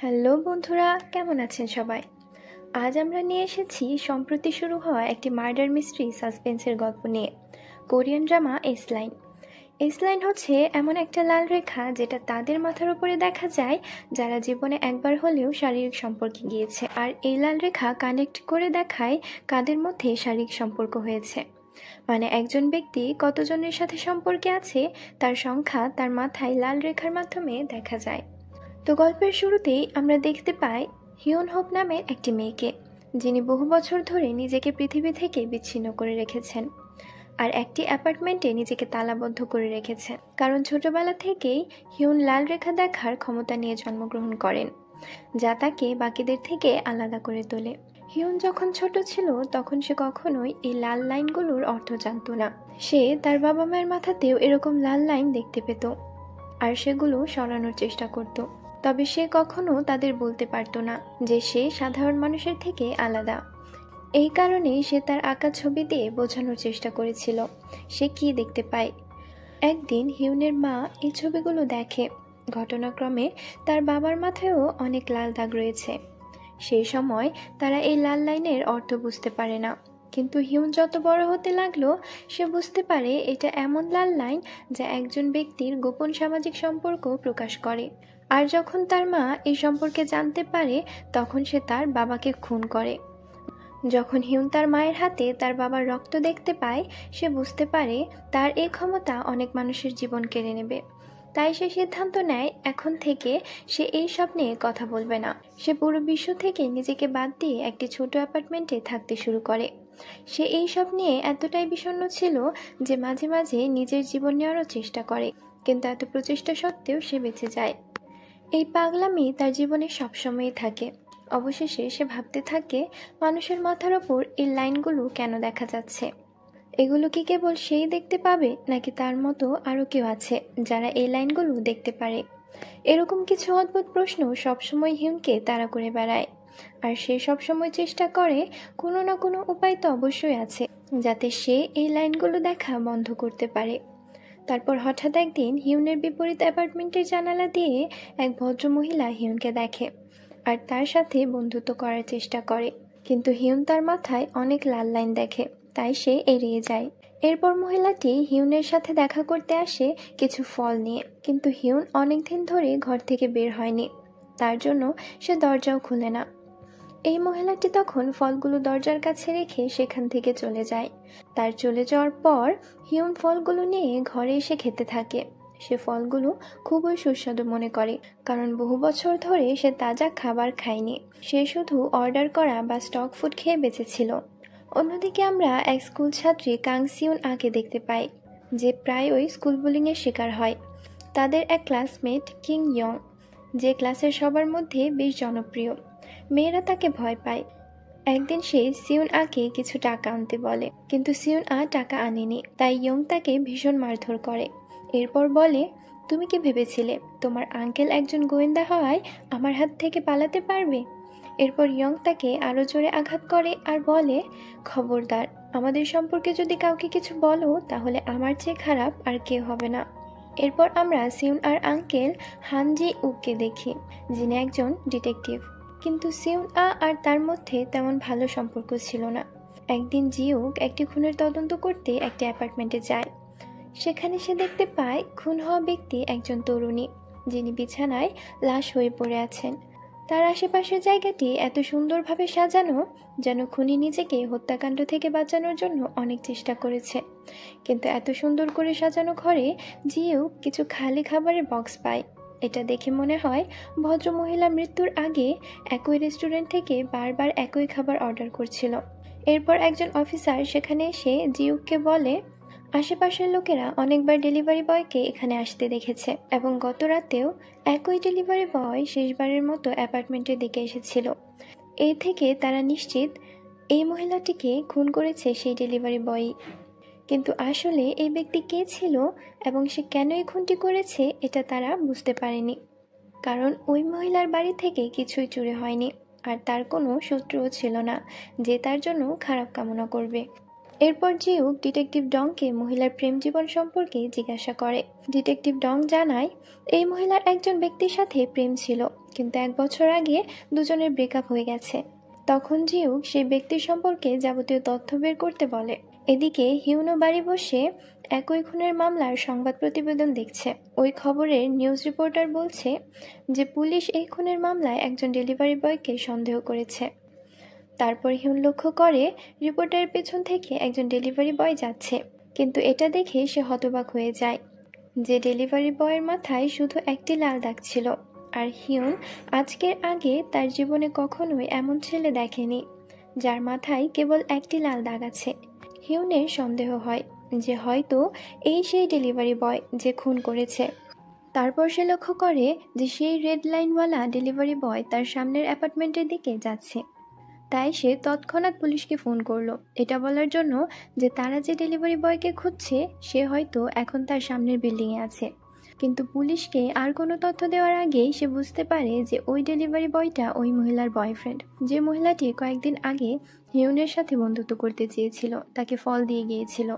Hello বন্ধুরা, কেমন আছেন সবাই? আজ আমরা নিয়ে এসেছি সম্প্রতি শুরু হওয়া একটি মার্ডার মিস্ট্রি সাসপেন্সের গল্প নিয়ে। Korean drama S line. S line হচ্ছে এমন একটা লাল রেখা যেটা তাদের মাথার উপরে দেখা যায় যারা জীবনে একবার হলেও শারীরিক সম্পর্কে গিয়েছে, আর এই লাল রেখা কানেক্ট করে দেখায় কাদের মধ্যে শারীরিক সম্পর্ক হয়েছে। মানে একজন ব্যক্তি কতজনের সাথে সম্পর্কে আছে তার সংখ্যা তার মাথায় লাল রেখার মাধ্যমে দেখা যায়। তো গল্পের শুরুতেই আমরা দেখতে পাই হিউন হোপ নামের একটি মেয়েকে, যিনি বহু বছর ধরে নিজেকে পৃথিবী থেকে বিচ্ছিন্ন করে রেখেছেন আর একটি অ্যাপার্টমেন্টে নিজেকে তালাবদ্ধ করে রেখেছেন, কারণ ছোটবেলা থেকেই হিউন লাল রেখা দেখার ক্ষমতা নিয়ে জন্মগ্রহণ করেন, যা তাকে বাকিদের থেকে আলাদা করে তোলে। হিউন যখন ছোট ছিল তখন সে কখনোই এই লাল লাইনগুলোর অর্থ জানত না। সে তার বাবা মায়ের মাথাতেও এরকম লাল লাইন দেখতে পেত আর সেগুলো সরানোর চেষ্টা করত, তবে সে কখনো তাদের বলতে পারত না যে সে সাধারণ মানুষের থেকে আলাদা। এই কারণেই সে তার আঁকা ছবি দিয়ে বোঝানোর চেষ্টা করেছিল সে কি দেখতে পায়। একদিন হিউনের মা এই ছবিগুলো দেখে, ঘটনাক্রমে তার বাবার মাথায়ও অনেক লাল দাগ রয়েছে। সেই সময় তারা এই লাল লাইনের অর্থ বুঝতে পারে না, কিন্তু হিউন যত বড় হতে লাগলো সে বুঝতে পারে এটা এমন লাল লাইন যা একজন ব্যক্তির গোপন সামাজিক সম্পর্ক প্রকাশ করে। আর যখন তার মা এই সম্পর্কে জানতে পারে তখন সে তার বাবাকে খুন করে। যখন হিউন তার মায়ের হাতে তার বাবার রক্ত দেখতে পায় সে বুঝতে পারে তার এই ক্ষমতা অনেক মানুষের জীবন কেড়ে নেবে। তাই সে সিদ্ধান্ত নেয় এখন থেকে সে এই সব নিয়ে কথা বলবে না। সে পুরো বিশ্ব থেকে নিজেকে বাদ দিয়ে একটি ছোট অ্যাপার্টমেন্টে থাকতে শুরু করে। সে এই সব নিয়ে এতটাই বিষণ্ণ ছিল যে মাঝে মাঝে নিজের জীবন নেওয়ারও চেষ্টা করে, কিন্তু এত প্রচেষ্টা সত্ত্বেও সে বেঁচে যায়। এই পাগলামি তার জীবনে সবসময়ই থাকে। অবশেষে সে ভাবতে থাকে মানুষের মাথার ওপর এই লাইনগুলো কেন দেখা যাচ্ছে। এগুলো কি কেবল সেই দেখতে পাবে নাকি তার মতো আরও কেউ আছে যারা এই লাইনগুলো দেখতে পারে? এরকম কিছু অদ্ভুত প্রশ্ন সবসময় হিউনকে তাড়া করে বেড়ায়, আর সে সবসময় চেষ্টা করে কোনো না কোনো উপায় তো অবশ্যই আছে যাতে সে এই লাইনগুলো দেখা বন্ধ করতে পারে। তারপর হঠাৎ একদিন হিউনের বিপরীত অ্যাপার্টমেন্টের জানালা দিয়ে এক ভদ্রমহিলা হিউনকে দেখে আর তার সাথে বন্ধুত্ব করার চেষ্টা করে, কিন্তু হিউন তার মাথায় অনেক লাল লাইন দেখে, তাই সে এড়িয়ে যায়। এরপর মহিলাটি হিউনের সাথে দেখা করতে আসে কিছু ফল নিয়ে, কিন্তু হিউন অনেকদিন ধরে ঘর থেকে বের হয়নি, তার জন্য সে দরজাও খুলে না। এই মহিলাটি তখন ফলগুলো দরজার কাছে রেখে সেখান থেকে চলে যায়। তার চলে যাওয়ার পর হিউন ফলগুলো নিয়ে ঘরে এসে খেতে থাকে। সে ফলগুলো খুবই সুস্বাদু মনে করে, কারণ বহু বছর ধরে সে তাজা খাবার খায়নি, সে শুধু অর্ডার করা বা স্টক ফুড খেয়ে বেঁচেছিল। অন্যদিকে আমরা এক স্কুল ছাত্রী কাং সিউন আকে দেখতে পাই, যে প্রায়ই স্কুল বুলিংয়ের শিকার হয়। তাদের এক ক্লাসমেট কিং ইয়ং, যে ক্লাসের সবার মধ্যে বেশ জনপ্রিয়, মেয়েরা তাকে ভয় পায়। একদিন সে সিউন আকে কিছু টাকা আনতে বলে, কিন্তু সিউন আ টাকা আনেনি, তাই ইয়ং তাকে ভীষণ মারধর করে। এরপর বলে, তুমি কি ভেবেছিলে তোমার আঙ্কেল একজন গোয়েন্দা হওয়ায় আমার হাত থেকে পালাতে পারবে? এরপর ইয়ং তাকে আরো জোরে আঘাত করে আর বলে, খবরদার, আমাদের সম্পর্কে যদি কাউকে কিছু বলো তাহলে আমার চেয়ে খারাপ আর কেউ হবে না। এরপর আমরা সিউন আর আঙ্কেল হানজি উককে দেখি, যিনি একজন ডিটেকটিভ, কিন্তু সিউন আ আর তার মধ্যে তেমন ভালো সম্পর্ক ছিল না। একদিন জিউক একটি খুনের তদন্ত করতে একটি অ্যাপার্টমেন্টে যায়। সেখানে সে দেখতে পায় খুন হওয়া ব্যক্তি একজন তরুণী, যিনি বিছানায় লাশ হয়ে পড়ে আছেন। তার আশেপাশের জায়গাটি এত সুন্দরভাবে সাজানো যেন খুনি নিজেকে হত্যাকাণ্ড থেকে বাঁচানোর জন্য অনেক চেষ্টা করেছে। কিন্তু এত সুন্দর করে সাজানো ঘরে জিউক কিছু খালি খাবারের বক্স পায়। এটা দেখে মনে হয় ভদ্রমহিলা মৃত্যুর আগে একই রেস্টুরেন্ট থেকে বারবার একই খাবার অর্ডার করছিল। এরপর একজন অফিসার সেখানে এসে জিউককে বলে, আশেপাশের লোকেরা অনেকবার ডেলিভারি বয়কে এখানে আসতে দেখেছে এবং গত রাতেও একই ডেলিভারি বয় শেষবারের মতো অ্যাপার্টমেন্টের দিকে এসেছিল। এই থেকে তারা নিশ্চিত এই মহিলাটিকে খুন করেছে সেই ডেলিভারি বয়ই। কিন্তু আসলে এই ব্যক্তি কে ছিল এবং সে কেন এই খুনটি করেছে এটা তারা বুঝতে পারেনি, কারণ ওই মহিলার বাড়ি থেকে কিছুই চুরি হয়নি আর তার কোনো শত্রুও ছিল না যে তার জন্য খারাপ কামনা করবে। এরপর জিউক ডিটেকটিভ ডংকে মহিলার প্রেম জীবন সম্পর্কে জিজ্ঞাসা করে। ডিটেকটিভ ডং জানায় এই মহিলার একজন ব্যক্তির সাথে প্রেম ছিল, কিন্তু 1 বছর আগে দুজনের ব্রেকআপ হয়ে গেছে। তখন জিউক সেই ব্যক্তির সম্পর্কে যাবতীয় তথ্য বের করতে বলে। এদিকে হিউনও বাড়ি বসে একই খুনের মামলার সংবাদ প্রতিবেদন দেখছে। ওই খবরের নিউজ রিপোর্টার বলছে যে পুলিশ এই খুনের মামলায় একজন ডেলিভারি বয়কে সন্দেহ করেছে। তারপর হিউন লক্ষ্য করে রিপোর্টারের পেছন থেকে একজন ডেলিভারি বয় যাচ্ছে, কিন্তু এটা দেখে সে হতবাক হয়ে যায় যে ডেলিভারি বয়ের মাথায় শুধু একটি লাল দাগ ছিল। আর হিউন আজকের আগে তার জীবনে কখনোই এমন ছেলে দেখেনি যার মাথায় কেবল একটি লাল দাগ আছে। হিউনের সন্দেহ হয় যে হয়তো এই সেই ডেলিভারি বয় যে খুন করেছে। তারপর সে লক্ষ্য করে যে সেই রেড লাইনওয়ালা ডেলিভারি বয় তার সামনের অ্যাপার্টমেন্টের দিকে যাচ্ছে। তাই সে তৎক্ষণাৎ পুলিশকে ফোন করলো, এটা বলার জন্য যে তারা যে ডেলিভারি বয়কে খুঁজছে সে হয়তো এখন তার সামনের বিল্ডিংয়ে আছে। কিন্তু পুলিশকে আর কোনো তথ্য দেওয়ার আগেই সে বুঝতে পারে যে ওই ডেলিভারি বয়টা ওই মহিলার বয়ফ্রেন্ড, যে মহিলাটি কয়েকদিন আগে হিউনের সাথে বন্ধুত্ব করতে চেয়েছিল, তাকে ফল দিয়ে গিয়েছিল।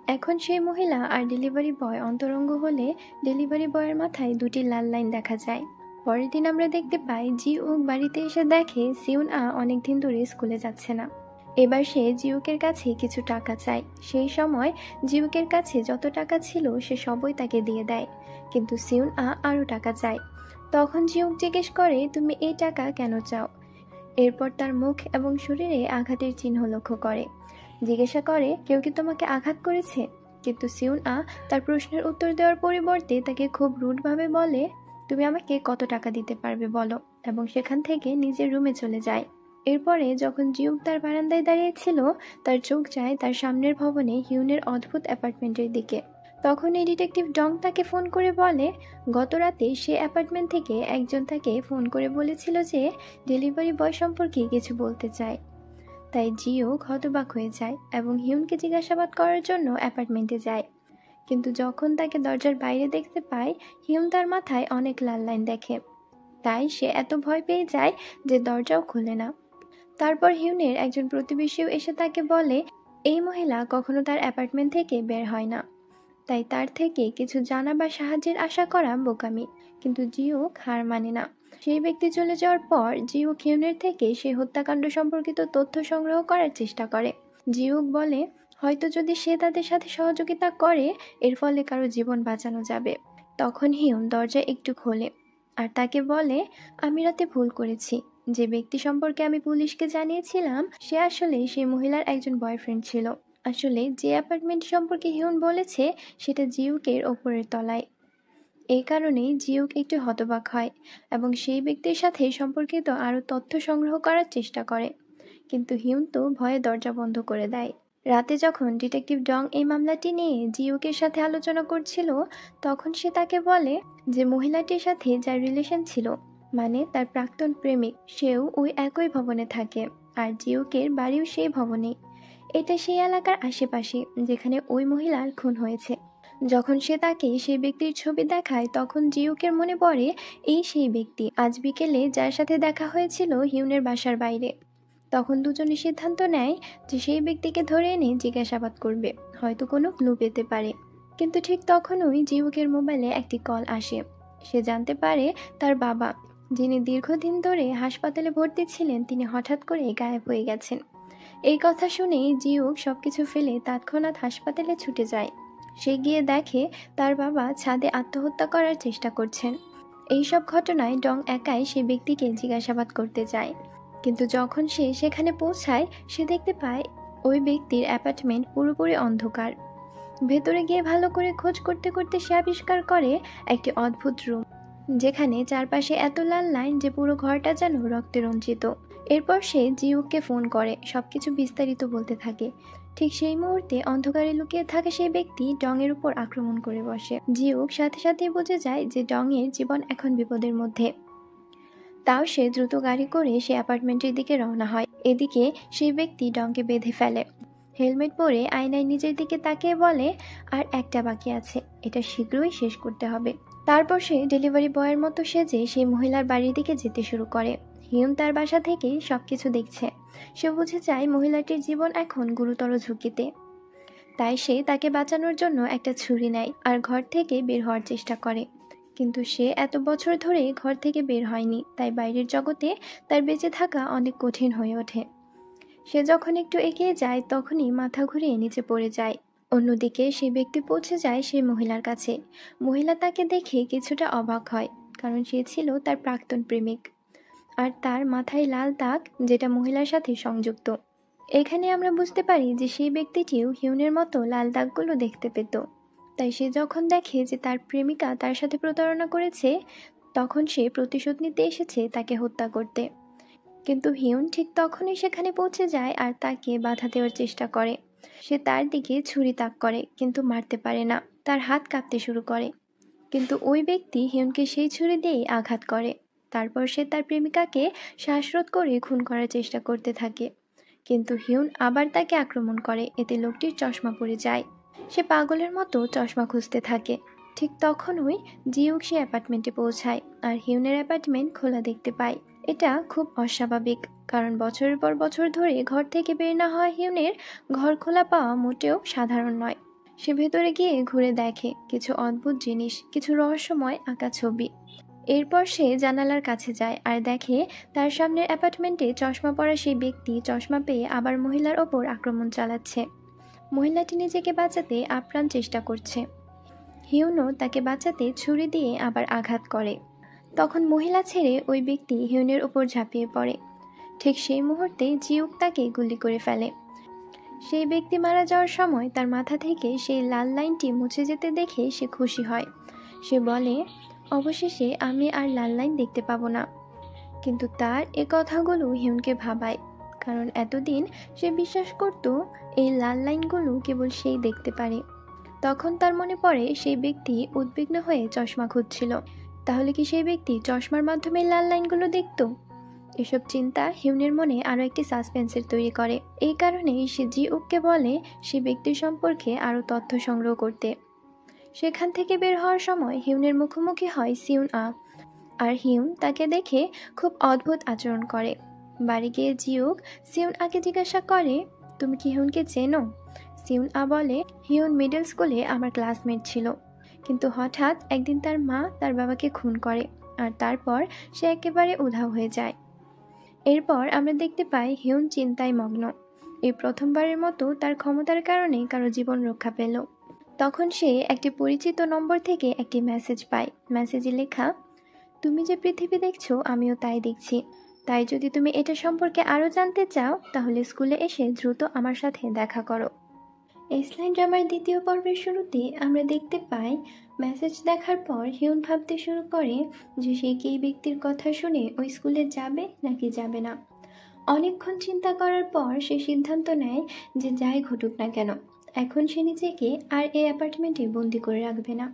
এখন সেই মহিলা আর ডেলিভারি বয় অন্তরঙ্গ হলে ডেলিভারি বয়ের মাথায় দুটি লাল লাইন দেখা যায়। পরের দিন আমরা দেখতে পাই জিউক বাড়িতে এসে দেখে সিউন অনেকদিন ধরে স্কুলে যাচ্ছে না। এবার সে জিউকের কাছে কিছু টাকা চায়। সেই সময় জিউকের কাছে যত টাকা ছিল সে সবই তাকে দিয়ে দেয়, কিন্তু সিউন আরও টাকা চায়। তখন জিউক জিজ্ঞেস করে, তুমি এই টাকা কেন চাও? এরপর তার মুখ এবং শরীরে আঘাতের চিহ্ন লক্ষ্য করে। জিজ্ঞাসা করে, কেউ কি তোমাকে আঘাত করেছে? কিন্তু সিউন তার প্রশ্নের উত্তর দেওয়ার পরিবর্তে তাকে খুব রুডভাবে বলে, তুমি আমাকে কত টাকা দিতে পারবে বলো, এবং সেখান থেকে নিজের রুমে চলে যায়। এরপরে যখন জিউক তার বারান্দায় দাঁড়িয়েছিল, তার চোখ যায় তার সামনের ভবনে হিউনের অদ্ভুত অ্যাপার্টমেন্টের দিকে। তখন এই ডিটেকটিভ ডং তাকে ফোন করে বলে গত রাতে সে অ্যাপার্টমেন্ট থেকে একজন তাকে ফোন করে বলেছিল যে ডেলিভারি বয় সম্পর্কে কিছু বলতে চায়। তাই জিউক হতবাক হয়ে যায় এবং হিউনকে জিজ্ঞাসাবাদ করার জন্য অ্যাপার্টমেন্টে যায়। কিন্তু যখন তাকে দরজার বাইরে দেখতে পায়, হিউন তার মাথায় অনেক লাল লাইন দেখে। তাই সে এত ভয় পেয়ে যায় যে দরজাও খুলে না। তারপর হিউনের একজন প্রতিবেশীও এসে তাকে বলে এই মহিলা কখনো তার অ্যাপার্টমেন্ট থেকে বের হয় না, তাই তার থেকে কিছু জানা বা সাহায্যের আশা করা বোকামি। কিন্তু জিউক হার মানে না। সেই ব্যক্তি চলে যাওয়ার পর জিউক হিউনের থেকে সেই হত্যাকাণ্ড সম্পর্কিত তথ্য সংগ্রহ করার চেষ্টা করে। জিউক বলে হয়তো যদি সে তাদের সাথে সহযোগিতা করে এর ফলে কারো জীবন বাঁচানো যাবে। তখন হিউন দরজা একটু খোলে আর তাকে বলে, আমি রাতে ভুল করেছি। যে ব্যক্তি সম্পর্কে আমি পুলিশকে জানিয়েছিলাম সে আসলে সেই মহিলার একজন বয়ফ্রেন্ড ছিল। আসলে যে অ্যাপার্টমেন্ট সম্পর্কে হিউন বলেছে সেটা জিউকের ওপরের তলায়। এই কারণেই জিউক একটু হতবাক হয় এবং সেই ব্যক্তির সাথে সম্পর্কিত আরও তথ্য সংগ্রহ করার চেষ্টা করে, কিন্তু হিউন তো ভয়ে দরজা বন্ধ করে দেয়। রাতে যখন ডিটেকটিভ ডং এই মামলাটি নিয়ে জিউকের সাথে আলোচনা করছিল, তখন সে তাকে বলে যে মহিলাটির সাথে যার রিলেশন ছিল, মানে তার প্রাক্তন প্রেমিক, সেও ওই একই ভবনে থাকে আর জিউকের বাড়িও সেই ভবনেই। এটা সেই এলাকার আশেপাশে যেখানে ওই মহিলার খুন হয়েছে। যখন সে তাকে সেই ব্যক্তির ছবি দেখায় তখন জিউকের মনে পড়ে এই সেই ব্যক্তি আজ বিকেলে যার সাথে দেখা হয়েছিল হিউনের বাসার বাইরে। তখন দুজনে সিদ্ধান্ত নেয় যে সেই ব্যক্তিকে ধরে এনে জিজ্ঞাসাবাদ করবে, হয়তো কোনো ক্লু পেতে পারে। কিন্তু ঠিক তখনই জিউকের মোবাইলে একটি কল আসে। সে জানতে পারে তার বাবা, যিনি দীর্ঘদিন ধরে হাসপাতালে ভর্তি ছিলেন, তিনি হঠাৎ করে গায়েব হয়ে গেছেন। এই কথা শুনেই জিউক সবকিছু ফেলে তৎক্ষণাৎ হাসপাতালে ছুটে যায়। সে গিয়ে দেখে তার বাবা ছাদে আত্মহত্যা করার চেষ্টা করছেন। এইসব ঘটনায় ডং একাই সেই ব্যক্তিকে জিজ্ঞাসাবাদ করতে যায়, কিন্তু যখন সে সেখানে পৌঁছায় সে দেখতে পায় ওই ব্যক্তির অ্যাপার্টমেন্ট পুরোপুরি অন্ধকার। ভেতরে গিয়ে ভালো করে খোঁজ করতে করতে সে আবিষ্কার করে একটি অদ্ভুত রুম, যেখানে চারপাশে এত লাল লাইন যে পুরো ঘরটা যেন রক্তে রঞ্জিত। এরপর সে জিউককে ফোন করে সবকিছু বিস্তারিত বলতে থাকে। ঠিক সেই মুহূর্তে অন্ধকারে লুকিয়ে থাকা সেই ব্যক্তি ডংয়ের উপর আক্রমণ করে বসে। জিউক সাথে সাথে বুঝে যায় যে ডংয়ের জীবন এখন বিপদের মধ্যে। তাও সে দ্রুত গাড়ি করে সে অ্যাপার্টমেন্টের দিকে রওনা হয়। এদিকে সেই ব্যক্তি ডংকে বেঁধে ফেলে। হেলমেট পরে আয়নায় নিজের দিকে তাকিয়ে বলে, আর একটা বাকি আছে, এটা শীঘ্রই শেষ করতে হবে। তারপর সে ডেলিভারি বয়ের মতো সেজে সেই মহিলার বাড়ির দিকে যেতে শুরু করে। হিউন তার বাসা থেকেই সবকিছু দেখছে। সে বুঝে যায় মহিলাটির জীবন এখন গুরুতর ঝুঁকিতে। তাই সে তাকে বাঁচানোর জন্য একটা ছুরি নেয় আর ঘর থেকে বের হওয়ার চেষ্টা করে। কিন্তু সে এত বছর ধরে ঘর থেকে বের হয়নি, তাই বাইরের জগতে তার বেঁচে থাকা অনেক কঠিন হয়ে ওঠে। সে যখন একটু এগিয়ে যায় তখনই মাথা ঘুরিয়ে নিচে পড়ে যায়। অন্যদিকে সেই ব্যক্তি পৌঁছে যায় সেই মহিলার কাছে। মহিলা তাকে দেখে কিছুটা অবাক হয়, কারণ সে ছিল তার প্রাক্তন প্রেমিক, আর তার মাথায় লাল দাগ যেটা মহিলার সাথে সংযুক্ত। এখানে আমরা বুঝতে পারি যে সেই ব্যক্তিটিও হিউনের মতো লাল দাগগুলো দেখতে পেত। তাই সে যখন দেখে যে তার প্রেমিকা তার সাথে প্রতারণা করেছে, তখন সে প্রতিশোধ নিতে এসেছে তাকে হত্যা করতে। কিন্তু হিউন ঠিক তখনই সেখানে পৌঁছে যায় আর তাকে বাধা দেওয়ার চেষ্টা করে। সে তার দিকে ছুরি তাক করে, কিন্তু মারতে পারে না, তার হাত কাঁপতে শুরু করে। কিন্তু ওই ব্যক্তি হিউনকে সেই ছুরি দিয়েই আঘাত করে। তারপর সে তার প্রেমিকাকে শ্বাসরোধ করে খুন করার চেষ্টা করতে থাকে, কিন্তু হিউন আবার তাকে আক্রমণ করে। এতে লোকটির চশমা পড়ে যায়। সে পাগলের মতো চশমা খুঁজতে থাকে। ঠিক তখনই জিউক সে অ্যাপার্টমেন্টে পৌঁছায় আর হিউনের অ্যাপার্টমেন্ট খোলা দেখতে পায়। এটা খুব অস্বাভাবিক, কারণ বছরের পর বছর ধরে ঘর থেকে বের না হওয়া হিউনের ঘর খোলা পাওয়া মোটেও সাধারণ নয়। সে ভেতরে গিয়ে ঘুরে দেখে কিছু অদ্ভুত জিনিস, কিছু রহস্যময় আঁকা ছবি। এরপর সে জানালার কাছে যায় আর দেখে তার সামনের অ্যাপার্টমেন্টে চশমা পরা সেই ব্যক্তি চশমা পেয়ে আবার মহিলার ওপর আক্রমণ চালাচ্ছে। মহিলাটি নিজেকে বাঁচাতে আপ্রাণ চেষ্টা করছে। হিউনও তাকে বাঁচাতে ছুরি দিয়ে আবার আঘাত করে। তখন মহিলা ছেড়ে ওই ব্যক্তি হিউনের ওপর ঝাঁপিয়ে পড়ে। ঠিক সেই মুহূর্তে জিউক তাকে গুলি করে ফেলে। সেই ব্যক্তি মারা যাওয়ার সময় তার মাথা থেকে সেই লাল লাইনটি মুছে যেতে দেখে সে খুশি হয়। সে বলে, অবশেষে আমি আর লাল লাইন দেখতে পাবো না। কিন্তু তার এ কথাগুলো হিউনকে ভাবায়, কারণ এতদিন সে বিশ্বাস করত এই লাল লাইনগুলো কেবল সেই দেখতে পারে। তখন তার মনে পড়ে সেই ব্যক্তি উদ্বিগ্ন হয়ে চশমা খুঁজছিল। তাহলে কি সেই ব্যক্তি চশমার মাধ্যমে লাল লাইনগুলো দেখত? এসব চিন্তা হিউনের মনে আরও একটি সাসপেন্সের তৈরি করে। এই কারণেই সে জিউককে বলে সে ব্যক্তির সম্পর্কে আরও তথ্য সংগ্রহ করতে। সেখান থেকে বের হওয়ার সময় হিউনের মুখোমুখি হয় সিউন আ, আর হিউন তাকে দেখে খুব অদ্ভুত আচরণ করে। বাড়ি গিয়ে জিউক সিউন আকে জিজ্ঞাসা করে, তুমি কি হিউনকে চেনো? সিউন আ বলে, হিউন মিডল স্কুলে আমার ক্লাসমেট ছিল, কিন্তু হঠাৎ একদিন তার মা তার বাবাকে খুন করে, আর তারপর সে একেবারে উধাও হয়ে যায়। এরপর আমরা দেখতে পাই হিউন চিন্তায় মগ্ন। এই প্রথমবারের মতো তার ক্ষমতার কারণে কারো জীবন রক্ষা পেল। তখন সে একটি পরিচিত নম্বর থেকে একটি মেসেজ পায়। মেসেজে লেখা, তুমি যে পৃথিবী দেখছো আমিও তাই দেখছি, তাই যদি তুমি এটা সম্পর্কে আরও জানতে চাও তাহলে স্কুলে এসে দ্রুত আমার সাথে দেখা করো। এসলাইন ড্রামার দ্বিতীয় পর্বের শুরুতে আমরা দেখতে পাই মেসেজ দেখার পর হিউন ভাবতে শুরু করে যে সে কি এই ব্যক্তির কথা শুনে ওই স্কুলে যাবে নাকি যাবে না। অনেকক্ষণ চিন্তা করার পর সে সিদ্ধান্ত নেয় যে যাই ঘটুক না কেন, এখন সে নিজেকে আর এই অ্যাপার্টমেন্টে বন্দি করে রাখবে না।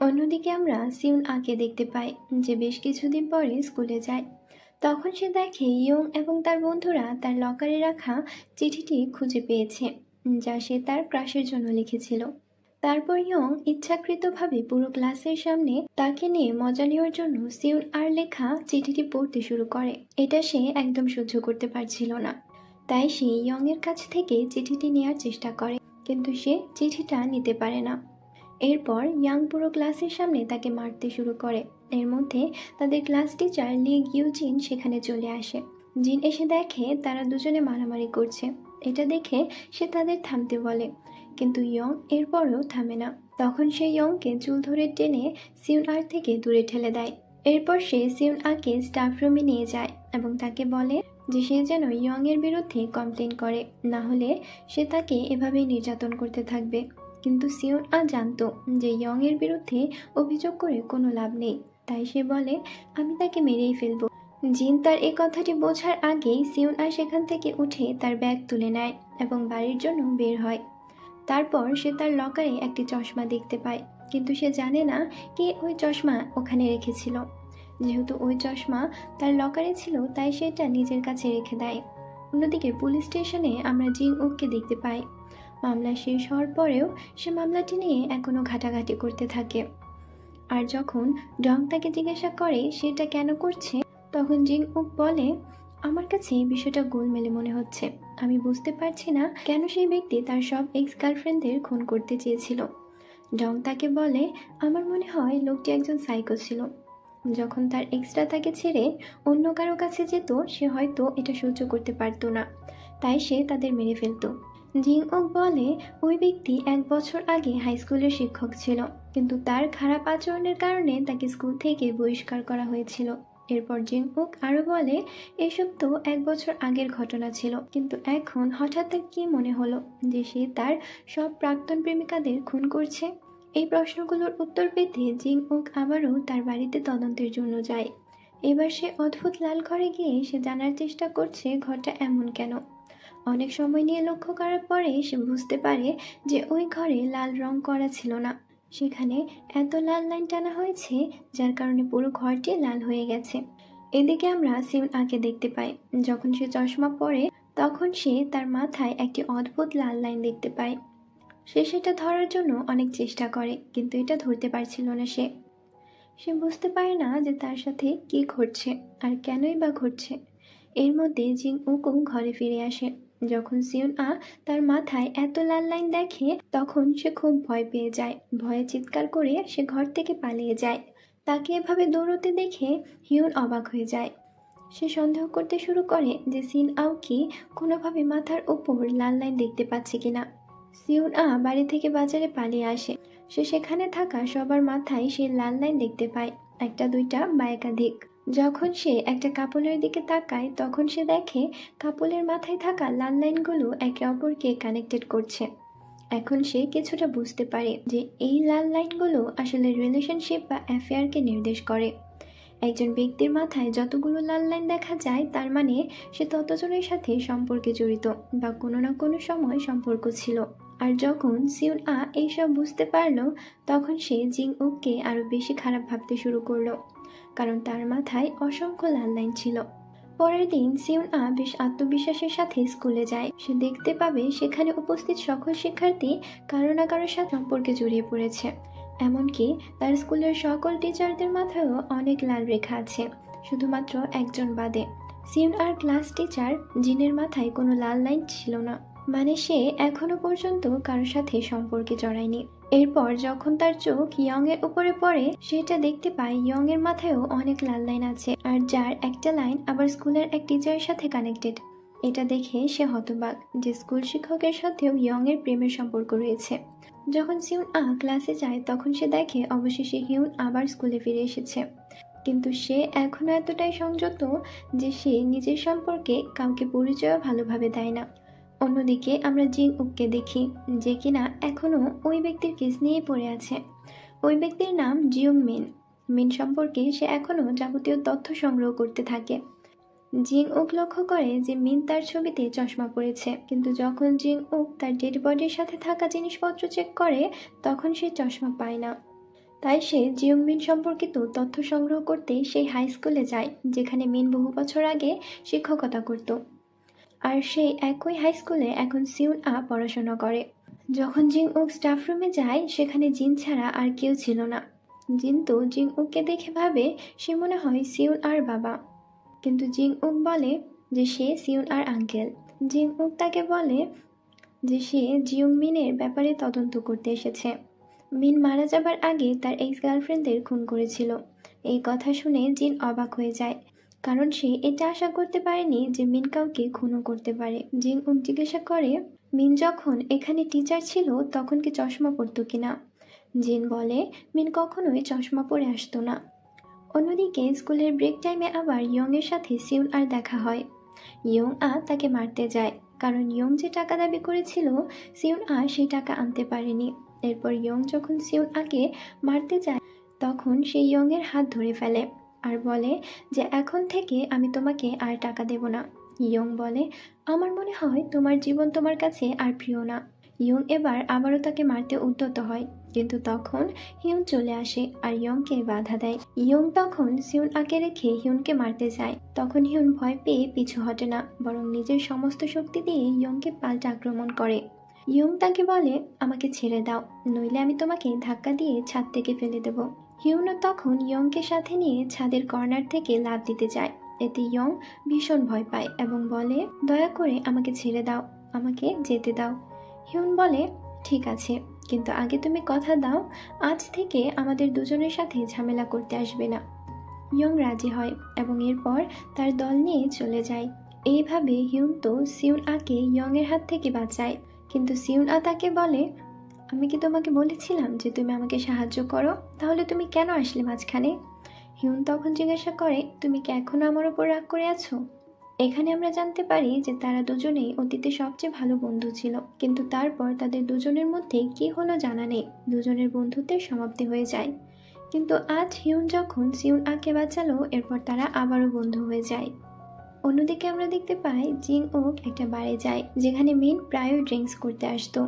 অন্যদিকে আমরা সিউন আকে দেখতে পাই যে বেশ কিছুদিন পরে স্কুলে যায়। তখন সে দেখে ইয়ং এবং তার বন্ধুরা তার লকারে রাখা চিঠিটি খুঁজে পেয়েছে, যা সে তার ক্রাশের জন্য লিখেছিল। তারপর ইয়ং ইচ্ছাকৃতভাবে পুরো ক্লাসের সামনে তাকে নিয়ে মজা নেওয়ার জন্য সিউন আর লেখা চিঠিটি পড়তে শুরু করে। এটা সে একদম সহ্য করতে পারছিল না, তাই সে ইয়ং এর কাছ থেকে চিঠিটি নেওয়ার চেষ্টা করে, কিন্তু সে চিঠিটা নিতে পারে না। এরপর ইয়াং পুরো ক্লাসের সামনে তাকে মারতে শুরু করে। এর মধ্যে তাদের ক্লাস টিচার লি গিউজিন সেখানে চলে আসে। জিন এসে দেখে তারা দুজনে মারামারি করছে। এটা দেখে সে তাদের থামতে বলে, কিন্তু ইয়ং এরপরেও থামে না। তখন সে ইয়ংকে চুল ধরে টেনে সিউন আর থেকে দূরে ঠেলে দেয়। এরপর সে সিউন আকে স্টাফ রুমে নিয়ে যায় এবং তাকে বলে যে সে যেন ইয়ং এর বিরুদ্ধে কমপ্লেন করে, না হলে সে তাকে এভাবেই নির্যাতন করতে থাকবে। কিন্তু সিউন আ জানতো যে ইয়ং এর বিরুদ্ধে অভিযোগ করে কোনো লাভ নেই, তাই সে বলে আমি তাকে মেরেই ফেলবো। জিন তার এই কথাটি বোঝার আগেই সিউন আ সেখান থেকে উঠে তার ব্যাগ তুলে নেয় এবং বাড়ির জন্য বের হয়। তারপর সে তার লকারে একটি চশমা দেখতে পায়, কিন্তু সে জানে না কে ওই চশমা ওখানে রেখেছিল। যেহেতু ওই চশমা তার লকারে ছিল, তাই সে এটা নিজের কাছে রেখে দেয়। অন্যদিকে পুলিশ স্টেশনে আমরা জিং উককে দেখতে পাই। মামলা শেষ হওয়ার পরেও সে মামলাটি নিয়ে এখনও ঘাটাঘাটি করতে থাকে। আর যখন ডং তাকে জিজ্ঞাসা করে সেটা কেন করছে, তখন জিং উক বলে, আমার কাছে এই বিষয়টা গোলমেলে মনে হচ্ছে। আমি বুঝতে পারছি না কেন সেই ব্যক্তি তার সব এক্স গার্লফ্রেন্ডদের খুন করতে চেয়েছিল। ডং তাকে বলে, আমার মনে হয় লোকটি একজন সাইকো ছিল। যখন তার এক্সট্রা তাকে ছেড়ে অন্য কারো কাছে যেত, সে হয়তো এটা সহ্য করতে পারতো না, তাই সে তাদের মেরে ফেলতো। জিং ওক বলে, ওই ব্যক্তি 1 বছর আগে হাই স্কুলের শিক্ষক ছিল, কিন্তু তার খারাপ আচরণের কারণে তাকে স্কুল থেকে বহিষ্কার করা হয়েছিল। এরপর জিং ওক আরো বলে, এসব তো 1 বছর আগের ঘটনা ছিল, কিন্তু এখন হঠাৎ তার কি মনে হলো যে সে তার সব প্রাক্তন প্রেমিকাদের খুন করছে? এই প্রশ্নগুলোর উত্তর পেতে জিং ওক আবারও তার বাড়িতে তদন্তের জন্য যায়। এবার সে অদ্ভুত লাল ঘরে গিয়ে সে জানার চেষ্টা করছে ঘরটা এমন কেন। অনেক সময় নিয়ে লক্ষ্য করার পরে সে বুঝতে পারে যে ওই ঘরে লাল রং করা ছিল না, সেখানে এত লাল লাইন টানা হয়েছে যার কারণে পুরো ঘরটি লাল হয়ে গেছে। এদিকে আমরা সিউন আকে দেখতে পাই। যখন সে চশমা পরে তখন সে তার মাথায় একটি অদ্ভুত লাল লাইন দেখতে পায়। সে সেটা ধরার জন্য অনেক চেষ্টা করে, কিন্তু এটা ধরতে পারছিল না। সে বুঝতে পারে না যে তার সাথে কি ঘটছে আর কেনই বা ঘটছে। এর মধ্যে জিং উকু ঘরে ফিরে আসে। যখন সিউন আ তার মাথায় এত লাল লাইন দেখে তখন সে খুব ভয় পেয়ে যায়। ভয়ে চিৎকার করে সে ঘর থেকে পালিয়ে যায়। তাকে এভাবে দৌড়তে দেখে হিউন অবাক হয়ে যায়। সে সন্দেহ করতে শুরু করে যে সিন আও কি কোনোভাবে মাথার উপর লাল লাইন দেখতে পাচ্ছে কিনা। সিউন আ বাড়ি থেকে বাজারে পালিয়ে আসে। সে সেখানে থাকা সবার মাথায় সে লাল লাইন দেখতে পায়, একটা দুইটা বা একাধিক। যখন সে একটা কাপলের দিকে তাকায় তখন সে দেখে কাপলের মাথায় থাকা লাল লাইনগুলো একে অপরকে কানেক্টেড করছে। এখন সে কিছুটা বুঝতে পারে যে এই লাল লাইনগুলো আসলে রিলেশনশিপ বা অ্যাফেয়ারকে নির্দেশ করে। একজন ব্যক্তির মাথায় যতগুলো লাল লাইন দেখা যায় তার মানে সে ততজনের সাথে সম্পর্কে জড়িত বা কোনো না কোনো সময় সম্পর্ক ছিল। আর যখন সিউন আ এইসব বুঝতে পারল তখন সে জিং উককে আরো বেশি খারাপ ভাবতে শুরু করলো, কারণ তার মাথায় অসংখ্য লাল লাইন ছিল। পরের দিন সিউন আ বেশ আত্মবিশ্বাসের সাথে স্কুলে যায়। সে দেখতে পাবে সেখানে উপস্থিত সকল শিক্ষার্থী কারো না কারোর সাথে সম্পর্কে জড়িয়ে পড়েছে। এমনকি তার স্কুলের সকল টিচারদের মাথায়ও অনেক লাল রেখা আছে, শুধুমাত্র একজন বাদে। সিউন আর ক্লাস টিচার জিনের মাথায় কোনো লাল লাইন ছিল না, মানে সে এখনো পর্যন্ত কারোর সাথে সম্পর্কে জড়ায়নি। এরপর যখন তার চোখ ইয়ং এর উপরে পড়ে সেটা দেখতে পায় ইয়ং এর মাথায়ও অনেক লাল লাইন আছে, আর যার একটা লাইন আবার স্কুলের এক টিচারের সাথে কানেক্টেড। এটা দেখে সে হতবাক যে স্কুল শিক্ষকের সাথেও ইয়ং এর প্রেমের সম্পর্ক রয়েছে। যখন সিউন আ ক্লাসে যায় তখন সে দেখে অবশেষে হিউন আবার স্কুলে ফিরে এসেছে, কিন্তু সে এখনো এতটাই সংযত যে সে নিজের সম্পর্কে কাউকে পরিচয় ভালোভাবে দেয় না। অন্যদিকে আমরা জিং উককে দেখি, যে কিনা এখনো ওই ব্যক্তির কেস নিয়েই পড়ে আছে। ওই ব্যক্তির নাম জিউং মিন। মিন সম্পর্কে সে এখনো যাবতীয় তথ্য সংগ্রহ করতে থাকে। জিং উক লক্ষ্য করে যে মিন তার ছবিতে চশমা পরেছে, কিন্তু যখন জিং উক তার ডেড বডির সাথে থাকা জিনিসপত্র চেক করে তখন সে চশমা পায় না। তাই সে জিউং মিন সম্পর্কিত তথ্য সংগ্রহ করতে সেই হাই স্কুলে যায় যেখানে মিন বহু বছর আগে শিক্ষকতা করত। আর সেই একই হাই স্কুলে এখন সিউন আ পড়াশোনা করে। যখন জিং উক স্টাফ রুমে যায় সেখানে জিন ছাড়া আর কেউ ছিল না। জিন তো জিং উককে দেখে ভাবে সে মনে হয় সিউন আর বাবা, কিন্তু জিং উক বলে যে সে সিউন আর আঙ্কেল। জিং উক তাকে বলে যে সে জিউং মিনের ব্যাপারে তদন্ত করতে এসেছে। মিন মারা যাবার আগে তার এক্স গার্লফ্রেন্ডদের খুন করেছিল। এই কথা শুনে জিন অবাক হয়ে যায়, কারণ সে এটা আশা করতে পারেনি যে মিন কাউকে খুনও করতে পারে। জিং উক জিজ্ঞাসা করে মিন যখন এখানে টিচার ছিল তখন কি চশমা পরতো কিনা। জিন বলে মিন কখনোই চশমা পরে আসতো না। অন্যদিকে স্কুলের ব্রেক টাইমে আবার ইয়ং এর সাথে সিউন আর দেখা হয়। ইয়ং আ তাকে মারতে যায়, কারণ ইয়ং যে টাকা দাবি করেছিল সিউন আ সেই টাকা আনতে পারেনি। এরপর ইয়ং যখন সিউন আকে মারতে যায় তখন সে ইয়ং এর হাত ধরে ফেলে আর বলে যে এখন থেকে আমি তোমাকে আর টাকা দেব না। ইয়ং বলে, আমার মনে হয় তোমার জীবন তোমার কাছে আর প্রিয় না। ইয়ং এবার আবারও তাকে মারতে উদ্যত হয়, কিন্তু তখন হিউন চলে আসে আর ইয়ংকে বাধা দেয়। ইয়ং তখন সিউন আকে রেখে হিউনকে মারতে যায়, তখন হিউন ভয় পেয়ে পিছু হটে না, বরং নিজের সমস্ত শক্তি দিয়ে ইয়ংকে পাল্টা আক্রমণ করে। ইয়ং তাকে বলে, আমাকে ছেড়ে দাও, নইলে আমি তোমাকে ধাক্কা দিয়ে ছাদ থেকে ফেলে দেব। হিউনও তখন ইয়ংকে সাথে নিয়ে ছাদের কর্নার থেকে লাফ দিতে যায়। এতে ইয়ং ভীষণ ভয় পায় এবং বলে, দয়া করে আমাকে ছেড়ে দাও, আমাকে যেতে দাও। হিউন বলে, ঠিক আছে। কিন্তু আগে তুমি কথা দাও আজ থেকে আমাদের দুজনের সাথে ঝামেলা করতে আসবে না। ইয়ং রাজি হয় এবং এরপর তার দল নিয়ে চলে যায়। এইভাবে হিউন তো সিউন আকে ইয়ং এর হাত থেকে বাঁচায়, কিন্তু সিউন আ তাকে বলে, আমি কি তোমাকে বলেছিলাম যে তুমি আমাকে সাহায্য করো, তাহলে তুমি কেন আসলে মাঝখানে? হিউন তখন জিজ্ঞাসা করে, তুমি কি এখনো আমার উপর রাগ করে আছো? এখানে আমরা জানতে পারি যে তারা দুজনেই অতীতে সবচেয়ে ভালো বন্ধু ছিল, কিন্তু তারপর তাদের দুজনের মধ্যে কি হলো জানা নেই, দুজনের বন্ধুত্বের সমাপ্তি হয়ে যায়। কিন্তু আজ হিউন যখন সিউন আকে বাঁচালো, এরপর তারা আবারও বন্ধু হয়ে যায়। অন্যদিকে আমরা দেখতে পাই জিং ওক একটা বারে যায় যেখানে মিন প্রায়ই ড্রিঙ্কস করতে আসতো।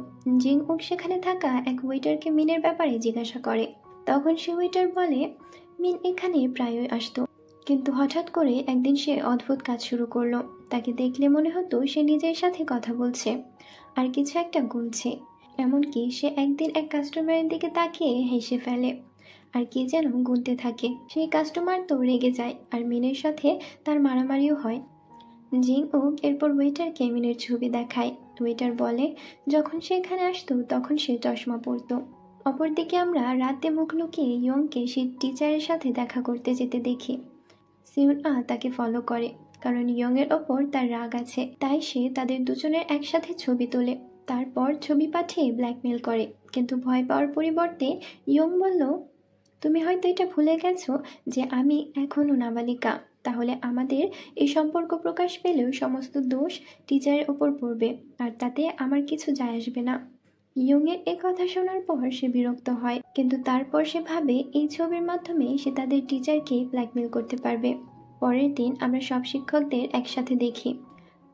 জিং ওক সেখানে থাকা এক ওয়েটারকে মিনের ব্যাপারে জিজ্ঞাসা করে। তখন সে ওয়েটার বলে, মিন এখানে প্রায়ই আসতো, কিন্তু হঠাৎ করে একদিন সে অদ্ভুত কাজ শুরু করলো। তাকে দেখলে মনে হতো সে নিজের সাথে কথা বলছে আর কিছু একটা গুনছে। এমনকি সে একদিন এক কাস্টমারের দিকে তাকিয়ে হেসে ফেলে আর কি যেন গুনতে থাকে। সেই কাস্টমার তো রেগে যায় আর মিনের সাথে তার মারামারিও হয়। জিং ওক এরপর ওয়েটারকে মিনের ছবি দেখায়। ওয়েটার বলে যখন সে এখানে আসতো তখন সে চশমা পরতো। অপরদিকে আমরা রাতে মুখ লুকিয়ে ইয়ংকে সেই টিচারের সাথে দেখা করতে যেতে দেখি। সিউন আ তাকে ফলো করে, কারণ ইয়ং এর ওপর তার রাগ আছে, তাই সে তাদের দুজনের একসাথে ছবি তোলে, তারপর ছবি পাঠিয়ে ব্ল্যাকমেল করে। কিন্তু ভয় পাওয়ার পরিবর্তে ইয়ং বলল, তুমি হয়তো এটা ভুলে গেছো যে আমি এখনো নাবালিকা, তাহলে আমাদের এই সম্পর্ক প্রকাশ পেলেও সমস্ত দোষ টিচারের ওপর পড়বে, আর তাতে আমার কিছু যায় আসবে না। ইয়ং এর এ কথা শোনার পর সে বিরক্ত হয়, কিন্তু তারপর সে ভাবে এই ছবির মাধ্যমে সে তাদের টিচারকে ব্ল্যাকমেল করতে পারবে। পরের দিন আমরা সব শিক্ষকদের একসাথে দেখি,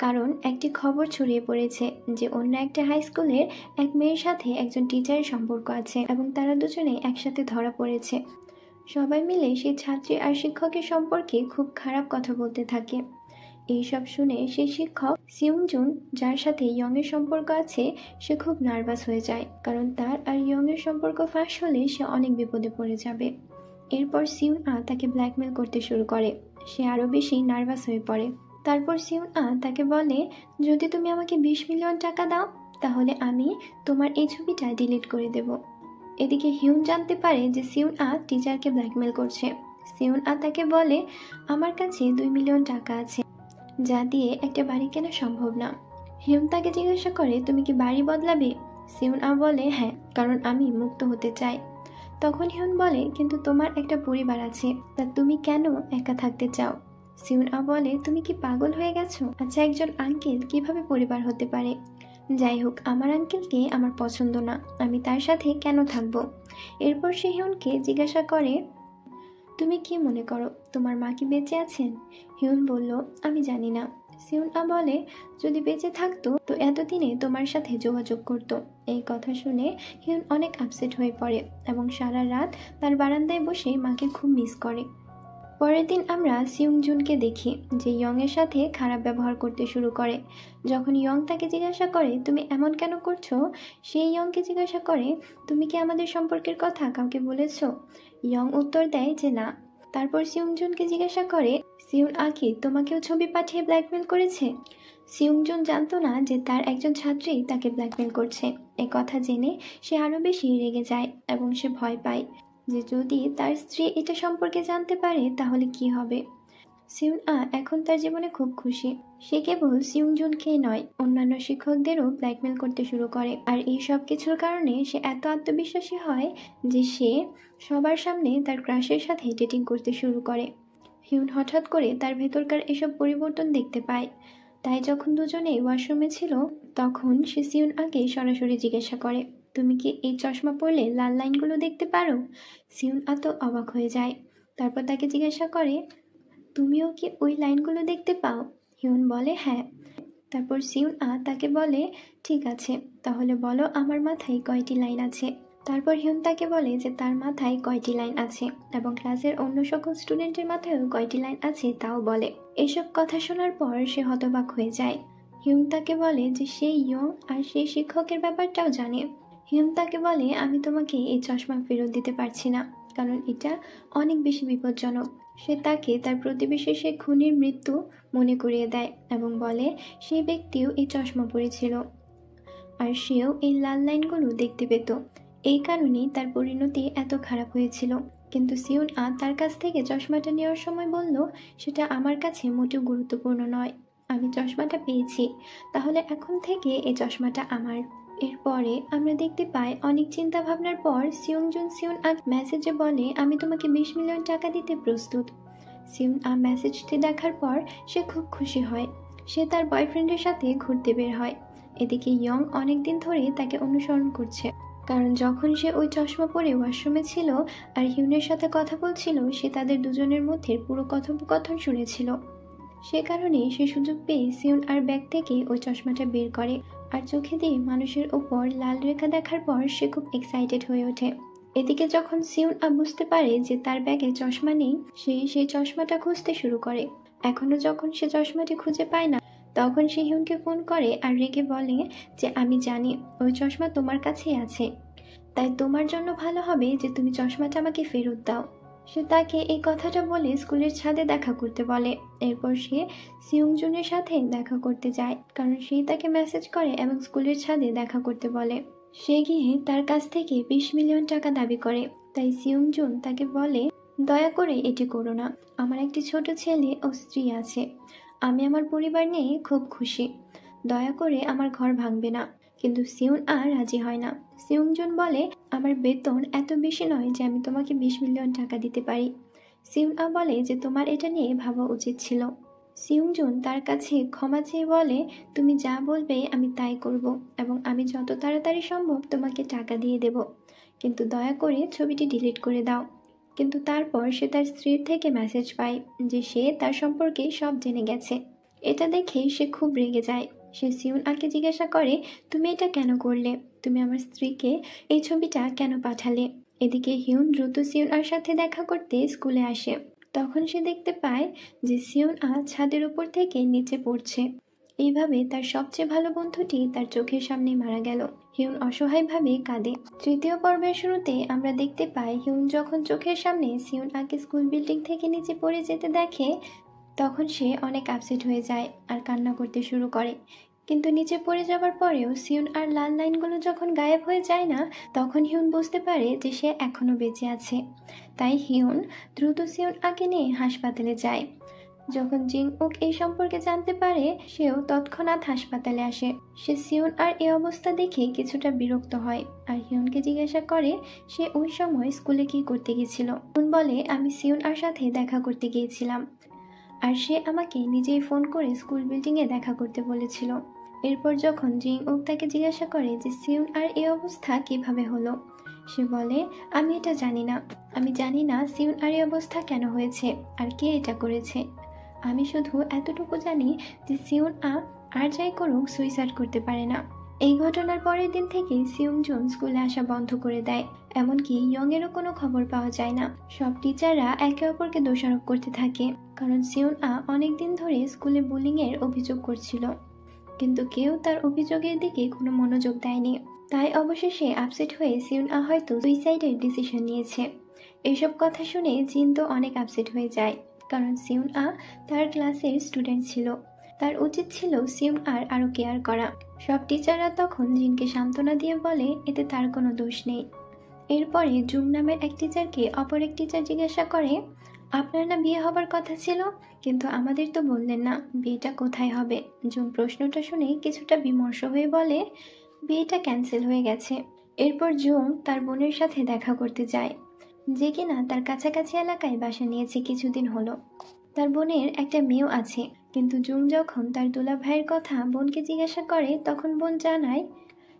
কারণ একটি খবর ছড়িয়ে পড়েছে যে অন্য একটা হাই স্কুলের এক মেয়ের সাথে একজন টিচারের সম্পর্ক আছে এবং তারা দুজনে একসাথে ধরা পড়েছে। সবাই মিলে সেই ছাত্রী আর শিক্ষকের সম্পর্কে খুব খারাপ কথা বলতে থাকে। এইসব শুনে সেই শিক্ষক সিউংজুন, যার সাথে ইয়ং এর সম্পর্ক আছে, সে খুব নার্ভাস হয়ে যায়, কারণ তার আর ইয়ং এর সম্পর্ক ফাঁস হলে সে অনেক বিপদে পড়ে যাবে। এরপর সিউন আ তাকে ব্ল্যাকমেল করতে শুরু করে। সে আরো বেশি নার্ভাস হয়ে পড়ে। তারপর সিউন আ তাকে বলে, যদি তুমি আমাকে 20 মিলিয়ন টাকা দাও তাহলে আমি তোমার এই ছবিটা ডিলিট করে দেব। এদিকে হিউন জানতে পারে যে সিউন আ টিচারকে ব্ল্যাকমেল করছে। সিউন আ তাকে বলে, আমার কাছে 2 মিলিয়ন টাকা আছে, যা দিয়ে একটা বাড়ি কেনা সম্ভব না। হিউন তাকে জিজ্ঞাসা করে, তুমি কি বাড়ি বদলাবে? সিউন আ বলে, হ্যাঁ, কারণ আমি মুক্ত হতে চাই। তখন হিউন বলে, কিন্তু তোমার একটা পরিবার আছে, তা তুমি কেন একা থাকতে চাও? সিউন আ বলে, তুমি কি পাগল হয়ে গেছো? আচ্ছা, একজন আঙ্কেল কিভাবে পরিবার হতে পারে? যাই হোক, আমার আঙ্কেলকে আমার পছন্দ না, আমি তার সাথে কেন থাকবো? এরপর সে হিউনকে জিজ্ঞাসা করে, তুমি কি মনে করো তোমার মা কি বেঁচে আছেন? হিউন বলল, আমি জানি না। সিউন আ বলে, যদি বেঁচে থাকতো তো এতদিনে তোমার সাথে যোগাযোগ করতো। এই কথা শুনে হিউন অনেক আপসেট হয়ে পড়ে এবং সারা রাত তার বারান্দায় বসে মাকে খুব মিস করে। পরের দিন আমরা সিউংজুনকে দেখি যে ইয়ং এর সাথে খারাপ ব্যবহার করতে শুরু করে। যখন ইয়ং তাকে জিজ্ঞাসা করে, তুমি এমন কেন করছো, সেই ইয়ংকে জিজ্ঞাসা করে, তুমি কি আমাদের সম্পর্কের কথা কাউকে বলেছো? ইয়ং উত্তর দেয় যে না। তারপর সিউংজুনকে জিজ্ঞাসা করে, সিউন আকি তোমাকেও ছবি পাঠিয়ে ব্ল্যাকমেল করেছে? সিউংজুন জানতো না যে তার একজন ছাত্রী তাকে ব্ল্যাকমেল করছে। এ কথা জেনে সে আরো বেশি রেগে যায় এবং সে ভয় পায় যে যদি তার স্ত্রী এটা সম্পর্কে জানতে পারে তাহলে কি হবে। সিউন আ এখন তার জীবনে খুব খুশি। সে কেবল সিউংজুনকেই নয়, অন্যান্য শিক্ষকদেরও ব্ল্যাকমেল করতে শুরু করে, আর এই সব কিছুর কারণে সে এত আত্মবিশ্বাসী হয় যে সে সবার সামনে তার ক্রাশের সাথে ডেটিং করতে শুরু করে। হিউন হঠাৎ করে তার ভেতরকার এসব পরিবর্তন দেখতে পায়, তাই যখন দুজনেই ওয়াশরুমে ছিল তখন সে সিউন আকে সরাসরি জিজ্ঞাসা করে, তুমি কি এই চশমা পরলে লাল লাইনগুলো দেখতে পারো? সিউন আ তো অবাক হয়ে যায়। তারপর তাকে জিজ্ঞাসা করে, তুমিও কি ওই লাইনগুলো দেখতে পাও? হিউন বলে, হ্যাঁ। তারপর সিউন আ তাকে বলে, ঠিক আছে, তাহলে বলো আমার মাথায় কয়টি লাইন আছে। তারপর হিউন তাকে বলে যে তার মাথায় কয়টি লাইন আছে এবং ক্লাসের অন্য সকল স্টুডেন্টের মাথায়ও কয়টি লাইন আছে তাও বলে। এসব কথা শোনার পর সে হতবাক হয়ে যায়। হিউন তাকে বলে যে সে ইয়ং আর সেই শিক্ষকের ব্যাপারটাও জানে। হিউন তাকে বলে, আমি তোমাকে এই চশমা ফেরত দিতে পারছি না, কারণ এটা অনেক বেশি বিপজ্জনক। সে তাকে তার প্রতিবেশীর সেই খুনির মৃত্যু মনে করিয়ে দেয় এবং বলে সেই ব্যক্তিও এই চশমা পরেছিল। আর সেও এই লাল লাইনগুলো দেখতে পেত। এই কারণেই তার পরিণতি এত খারাপ হয়েছিল। কিন্তু সিউন তার কাছ থেকে চশমাটা নেওয়ার সময় বলল, সেটা আমার কাছে মোটেও গুরুত্বপূর্ণ নয়। আমি চশমাটা পেয়েছি, তাহলে এখন থেকে এই চশমাটা আমার। এরপরে আমরা দেখতে পাই অনেক চিন্তা ভাবনার পর সিউংজুন সিউন মেসেজে বলে, আমি তোমাকে 20 মিলিয়ন টাকা দিতে প্রস্তুত। সিউন মেসেজটি দেখার পর সে খুব খুশি হয়। সে তার বয়ফ্রেন্ডের সাথে ঘুরতে বের হয়। এদিকে ইয়ং অনেকদিন ধরে তাকে অনুসরণ করছে, কারণ যখন সে ওই চশমা পরে ওয়াশরুমে ছিল আর হিউনের সাথে কথা বলছিল, সে তাদের দুজনের মধ্যে পুরো কথোপকথন শুনেছিল। সে কারণেই সে সুযোগ পেয়ে সিউন আর ব্যাগ থেকে ওই চশমাটা বের করে। আর চোখে দিয়ে মানুষের ওপর লাল রেখা দেখার পর সে খুব এক্সাইটেড হয়ে ওঠে। এদিকে যখন সিউন বুঝতে পারে যে তার ব্যাগে চশমা নেই, সে সেই চশমাটা খুঁজতে শুরু করে। এখনো যখন সে চশমাটি খুঁজে পায় না, তখন সে হিউনকে ফোন করে আর রেগে বলে যে আমি জানি ওই চশমা তোমার কাছেই আছে, তাই তোমার জন্য ভালো হবে যে তুমি চশমাটা আমাকে ফেরত দাও। সে তাকে এই কথাটা বলে স্কুলের ছাদে দেখা করতে বলে। এরপর সে সিউংজুনের সাথে দেখা করতে যায়, কারণ সেই তাকে মেসেজ করে এবং স্কুলের ছাদে দেখা করতে বলে। সে গিয়ে তার কাছ থেকে 20 মিলিয়ন টাকা দাবি করে। তাই সিউংজুন তাকে বলে, দয়া করে এটি করো না, আমার একটি ছোট ছেলে ও স্ত্রী আছে, আমি আমার পরিবার নিয়ে খুব খুশি, দয়া করে আমার ঘর ভাঙবে না। কিন্তু সিউন রাজি হয় না। সিউংজুন বলে, আমার বেতন এত বেশি নয় যে আমি তোমাকে 20 মিলিয়ন টাকা দিতে পারি। সিউন বলে যে তোমার এটা নিয়ে ভাবা উচিত ছিল। সিউংজুন তার কাছে ক্ষমা চেয়ে বলে, তুমি যা বলবে আমি তাই করব এবং আমি যত তাড়াতাড়ি সম্ভব তোমাকে টাকা দিয়ে দেব, কিন্তু দয়া করে ছবিটি ডিলিট করে দাও। কিন্তু তারপর সে তার স্ত্রীর থেকে মেসেজ পায় যে সে তার সম্পর্কে সব জেনে গেছে। এটা দেখে সে খুব রেগে যায়। সে সিউন জিজ্ঞাসা করে, তুমি এটা কেন করলে? তুমি আমার স্ত্রীকে এই ছবিটা কেন পাঠালে? এদিকে হিউন দ্রুত সিউন সাথে দেখা করতে স্কুলে আসে। তখন সে দেখতে পায় যে সিউন ছাদের উপর থেকে নিচে পড়ছে। এইভাবে তার সবচেয়ে ভালো বন্ধুটি তার চোখের সামনে মারা গেল। হিউন অসহায়ভাবে কাঁদে। তৃতীয় পর্বের শুরুতে আমরা দেখতে পাই হিউন যখন চোখের সামনে সিউন স্কুল বিল্ডিং থেকে নিচে পড়ে যেতে দেখে, তখন সে অনেক আপসেট হয়ে যায় আর কান্না করতে শুরু করে। কিন্তু নিচে পড়ে যাওয়ার পরেও সিউন লাল লাইনগুলো যখন গায়েব হয়ে যায় না, তখন হিউন বুঝতে পারে যে সে এখনো বেঁচে আছে। তাই হিউন দ্রুত সিউন নিয়ে হাসপাতালে যায়। যখন জিং ওক এই সম্পর্কে জানতে পারে, সেও তৎক্ষণাৎ হাসপাতালে আসে। সে সিউন এই অবস্থা দেখে কিছুটা বিরক্ত হয় আর হিউনকে জিজ্ঞাসা করে সে ওই সময় স্কুলে কি করতে গেছিল। হিউন বলে, আমি সিউন সাথে দেখা করতে গিয়েছিলাম আর সে আমাকে নিজেই ফোন করে স্কুল বিল্ডিংয়ে দেখা করতে বলেছিল। এরপর যখন জিং ওক তাকে জিজ্ঞাসা করে যে সিউন এই অবস্থা কিভাবে হলো, সে বলে, আমি এটা জানি না। আমি জানি না সিউন এই অবস্থা কেন হয়েছে আর কে এটা করেছে। আমি শুধু এতটুকু জানি যে সিউন আর যাই করুক সুইসাইড করতে পারে না। এই ঘটনার পরের দিন থেকে সিউংজুন স্কুলে আসা বন্ধ করে দেয়। এমনকি ইয়ং এরও কোনো খবর পাওয়া যায় না। সব টিচাররা একে অপরকে দোষারোপ করতে থাকে, কারণ সিউন অনেকদিন ধরে স্কুলে বুলিং এর অভিযোগ করছিল, কিন্তু কেউ তার অভিযোগের দিকে কোনো মনোযোগ দেয়নি। তাই অবশেষে আপসেট হয়ে সিউন হয়তো সুইসাইডের ডিসিশন নিয়েছে। এইসব কথা শুনে জিন তো অনেক আপসেট হয়ে যায়, কারণ সিউন তার ক্লাসের স্টুডেন্ট ছিল। তার উচিত ছিল সিউন আরও কেয়ার করা। সব টিচাররা তখন জিনকে সান্ত্বনা দিয়ে বলে এতে তার কোনো দোষ নেই। এরপরে জুং নামের এক টিচারকে অপর এক টিচার জিজ্ঞাসা করে, আপনার না বিয়ে হবার কথা ছিল, কিন্তু আমাদের তো বললেন না, বিয়েটা কোথায় হবে? জুং প্রশ্নটা শুনে কিছুটা বিমর্ষ হয়ে বলে, বিয়েটা ক্যান্সেল হয়ে গেছে। এরপর জুং তার বোনের সাথে দেখা করতে যায়, যে কিনা তার কাছাকাছি এলাকায় বাসা নিয়েছে কিছুদিন হলো। তার বোনের একটা মেয়েও আছে, কিন্তু জুং যখন তার দুলা ভাইয়ের কথা বোনকে জিজ্ঞাসা করে, তখন বোন জানায়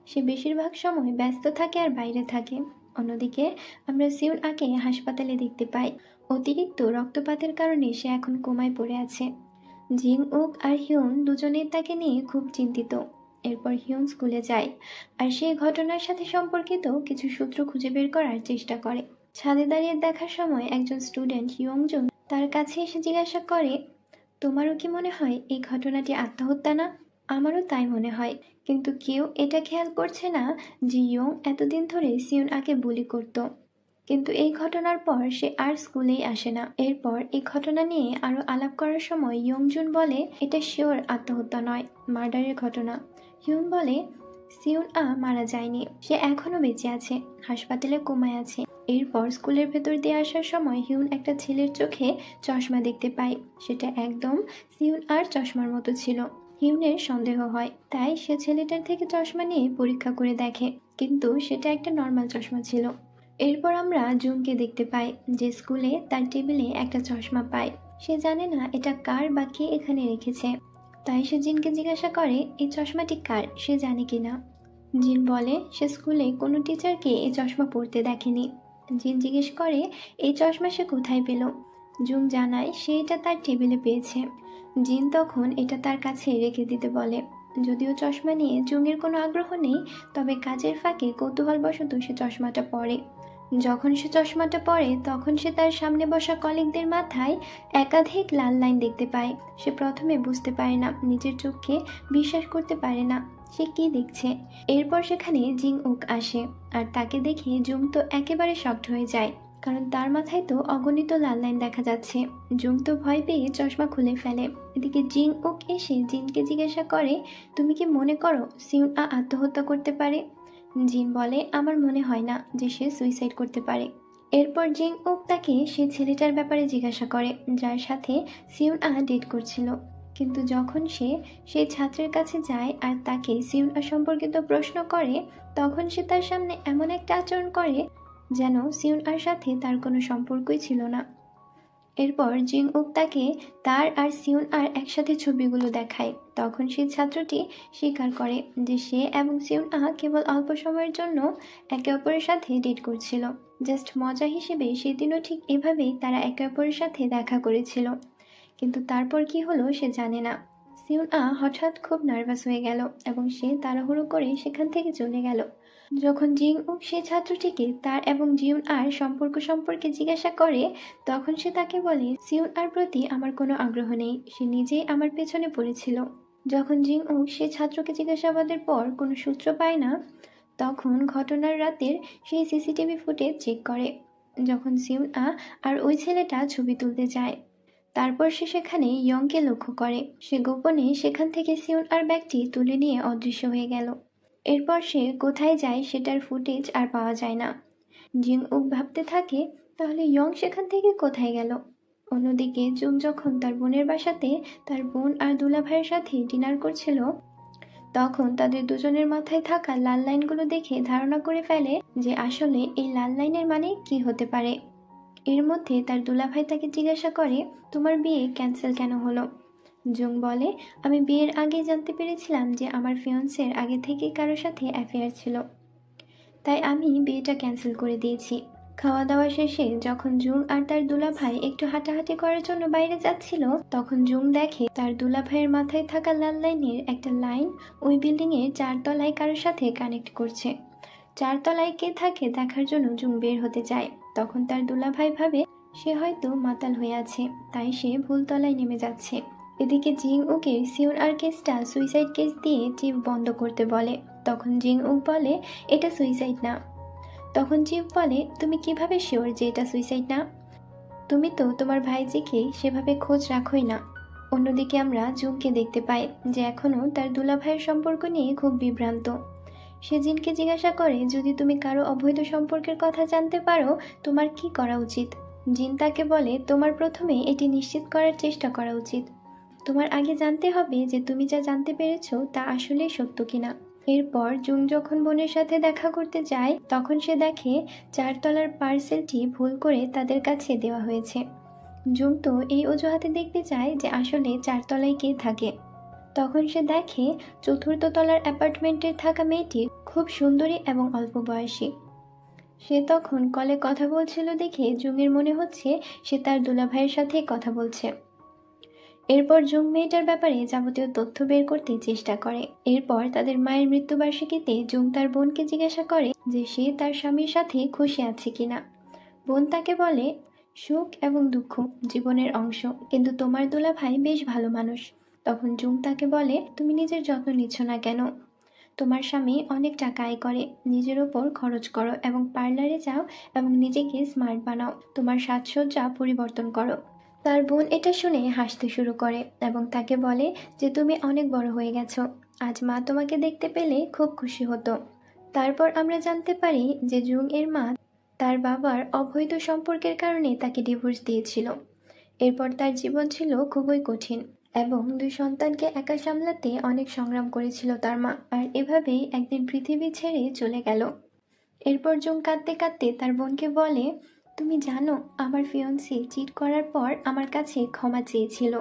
সে বেশিরভাগ সময় ব্যস্ত থাকে আর বাইরে থাকে। অন্যদিকে আমরা সিউন হাসপাতালে দেখতে পাই। অতিরিক্ত রক্তপাতের কারণে সে এখন কোমায় পড়ে আছে। জিং ওক আর হিউন দুজনেই তাকে নিয়ে খুব চিন্তিত। এরপর হিউন স্কুলে যায় আর সেই ঘটনার সাথে সম্পর্কিত কিছু সূত্র খুঁজে বের করার চেষ্টা করে। ছাদে দাঁড়িয়ে দেখার সময় একজন স্টুডেন্ট ইয়ংজুন তার কাছে এসে জিজ্ঞাসা করে, তোমারও কি মনে হয় এই ঘটনাটি আত্মহত্যা না? আমারও তাই মনে হয়, কিন্তু কেউ এটা খেয়াল করছে না যে ইয়ং এতদিন ধরে সিউন বুলি করত। কিন্তু এই ঘটনার পর সে আর স্কুলেই আসে না। এরপর এই ঘটনা নিয়ে আরো আলাপ করার সময় ইয়ংজুন বলে, এটা শিওর আত্মহত্যা নয়, মার্ডারের ঘটনা। হিউন বলে, সিউন মারা যায়নি, সে এখনো বেঁচে আছে, হাসপাতালে কোমায় আছে। এরপর স্কুলের ভেতর দিয়ে আসার সময় হিউন একটা ছেলের চোখে চশমা দেখতে পায়, সেটা একদম সিউন চশমার মতো ছিল। হিউনের সন্দেহ হয়, তাই সে ছেলেটার থেকে চশমা নিয়ে পরীক্ষা করে দেখে, কিন্তু সেটা একটা নর্মাল চশমা ছিল। এরপর আমরা জুংকে দেখতে পাই, যে স্কুলে তার টেবিলে একটা চশমা পায়। সে জানে না এটা কার বা কে এখানে রেখেছে, তাই সে জিনকে জিজ্ঞাসা করে এই চশমাটি কার, সে জানে কিনা। জিন বলে সে স্কুলে কোনো টিচারকে এই চশমা পরতে দেখেনি। জিন জিজ্ঞেস করে এই চশমা সে কোথায় পেল। জুং জানায় সে এটা তার টেবিলে পেয়েছে। জিন তখন এটা তার কাছে রেখে দিতে বলে। যদিও চশমা নিয়ে জুংয়ের কোনো আগ্রহ নেই, তবে কাজের ফাঁকে কৌতূহলবশত সে চশমাটা পরে। যখন সে চশমাটা পরে তখন সে তার সামনে বসা কলিগদের মাথায় একাধিক লাল লাইন দেখতে পায়। সে প্রথমে বুঝতে পারে না, নিজের চোখকে বিশ্বাস করতে পারে না সে কি দেখছে। এরপর সেখানে জিং উক আসে, আর তাকে দেখে জুং তো একেবারে শকড হয়ে যায়, কারণ তার মাথায় তো অগণিত লাল লাইন দেখা যাচ্ছে। জুং তো ভয় পেয়ে চশমা খুলে ফেলে। এদিকে জিং উক এসে জিনকে জিজ্ঞাসা করে তুমি কি মনে করো সিউন আত্মহত্যা করতে পারে। জিন বলে আমার মনে হয় না যে সে সুইসাইড করতে পারে। এরপর জিং উক তাকে সে ছেলেটার ব্যাপারে জিজ্ঞাসা করে যার সাথে সিউন ডেট করছিল। কিন্তু যখন সে সেই ছাত্রের কাছে যায় আর তাকে সিউন সম্পর্কিত প্রশ্ন করে, তখন সে তার সামনে এমন একটা আচরণ করে যেন সিউন সাথে তার কোনো সম্পর্কই ছিল না। এরপর জিং উক তাকে তার আর সিউন একসাথে ছবিগুলো দেখায়। তখন সেই ছাত্রটি স্বীকার করে যে সে এবং সিউন কেবল অল্প সময়ের জন্য একে অপরের সাথে ডেট করছিল। জাস্ট মজা হিসেবে সেদিনও ঠিক এভাবেই তারা একে অপরের সাথে দেখা করেছিল। কিন্তু তারপর কি হলো সে জানে না। সিউন হঠাৎ খুব নার্ভাস হয়ে গেল এবং সে তাড়াহুড়ো করে সেখান থেকে চলে গেল। যখন জিং উক সেই ছাত্রটিকে তার এবং জিউন সম্পর্ক সম্পর্কে জিজ্ঞাসা করে, তখন সে তাকে বলে সিউন প্রতি আমার কোনো আগ্রহ নেই, সে নিজেই আমার পেছনে পড়েছিল। যখন জিং উক সেই ছাত্রকে জিজ্ঞাসাবাদের পর কোনো সূত্র পায় না, তখন ঘটনার রাতের সেই সিসিটিভি ফুটেজ চেক করে, যখন সিউন আর ওই ছেলেটা ছবি তুলতে যায়। তারপর সে সেখানে ইয়ংকে লক্ষ্য করে। সে গোপনে সেখান থেকে সিউন ব্যাগটি তুলে নিয়ে অদৃশ্য হয়ে গেল। এরপর সে কোথায় যায় সেটার ফুটেজ আর পাওয়া যায় না। জিং উক ভাবতে থাকে তাহলে ইয়ং সেখান থেকে কোথায় গেল। অন্যদিকে জুং যখন তার বোনের বাসাতে তার বোন আর দুলাভাইয়ের সাথে ডিনার করছিল, তখন তাদের দুজনের মাথায় থাকা লাল লাইনগুলো দেখে ধারণা করে ফেলে যে আসলে এই লাল লাইনের মানে কি হতে পারে। এর মধ্যে তার দুলাভাই তাকে জিজ্ঞাসা করে তোমার বিয়ে ক্যান্সেল কেন হলো। জুং বলে আমি বিয়ের আগেই জানতে পেরেছিলাম যে আমার ফিয়ন্সের আগে থেকে কারোর সাথে অ্যাফেয়ার ছিল, তাই আমি বিয়েটা ক্যান্সেল করে দিয়েছি। খাওয়া দাওয়া শেষে যখন জুং আর তার দুলাভাই একটু হাঁটাহাঁটি করার জন্য বাইরে যাচ্ছিল, তখন জুং দেখে তার দুলাভাইয়ের মাথায় থাকা লাল লাইনের একটা লাইন ওই বিল্ডিং এর 4 তলায় কারোর সাথে কানেক্ট করছে। 4 তলায় কে থাকে দেখার জন্য জুং বের হতে যায়। তখন তার দুলাভাই ভাবে সে হয়তো মাতাল হয়ে আছে, তাই সে ভুল তলায় নেমে যাচ্ছে। এদিকে জিং উকের সিউন কেসটা সুইসাইড কেস দিয়ে চিফ বন্ধ করতে বলে। তখন জিং উক বলে এটা সুইসাইড না। তখন চিফ বলে তুমি কিভাবে শিওর যে এটা সুইসাইড না, তুমি তো তোমার ভাইজিকে সেভাবে খোঁজ রাখোই না। অন্যদিকে আমরা জুংকে দেখতে পাই যে এখনো তার দুলাভাইয়ের সম্পর্ক নিয়ে খুব বিভ্রান্ত। সে জিনকে জিজ্ঞাসা করে যদি তুমি কারো অবৈধ সম্পর্কের কথা জানতে পারো তোমার কি করা উচিত। জিন তাকে বলে তোমার প্রথমে এটি নিশ্চিত করার চেষ্টা করা উচিত। তোমার আগে জানতে হবে যে তুমি যা জানতে পেরেছো তা আসলেই সত্য কিনা। এরপর জুং যখন বোনের সাথে দেখা করতে যায়, তখন সে দেখে 4 তলার পার্সেলটি ভুল করে তাদের কাছে দেওয়া হয়েছে। জুং তো এই অজুহাতে দেখতে চায় যে আসলে 4 তলায় কে থাকে। তখন সে দেখে 4র্থ তলার অ্যাপার্টমেন্টে থাকা মেয়েটি খুব সুন্দরী এবং অল্প বয়সী। সে তখন কলে কথা বলছিল দেখে জুংয়ের মনে হচ্ছে সে তার দুলাভাইয়ের সাথে কথা বলছে। এরপর জুং মেয়েটার ব্যাপারে যাবতীয় তথ্য বের করতে চেষ্টা করে। এরপর তাদের মায়ের মৃত্যুবার্ষিকীতে জুং তার বোনকে জিজ্ঞাসা করে যে সে তার স্বামীর সাথে খুশি আছে কিনা। বোন তাকে বলে সুখ এবং দুঃখ জীবনের অংশ, কিন্তু তোমার দুলাভাই বেশ ভালো মানুষ। তখন জুং তাকে বলে তুমি নিজের যত্ন নিচ্ছ না কেন। তোমার স্বামী অনেক টাকা আয় করে, নিজের ওপর খরচ করো এবং পার্লারে যাও এবং নিজেকে স্মার্ট বানাও, তোমার সাজসজ্জা পরিবর্তন করো। তার বোন এটা শুনে হাসতে শুরু করে এবং তাকে বলে যে তুমি অনেক বড় হয়ে গেছো, আজ মা তোমাকে দেখতে পেলে খুব খুশি হতো। তারপর আমরা জানতে পারি যে জুং এর মা তার বাবার অবৈধ সম্পর্কের কারণে তাকে ডিভোর্স দিয়েছিল। এরপর তার জীবন ছিল খুবই কঠিন এবং দুই সন্তানকে একা সামলাতে অনেক সংগ্রাম করেছিল তার মা, আর এভাবেই একদিন পৃথিবী ছেড়ে চলে গেল। এরপর জুং কাঁদতে কাঁদতে তার বোনকে বলে, তুমি জানো আমার ফিয়ন্সি চিট করার পর আমার কাছে ক্ষমা চেয়েছিল,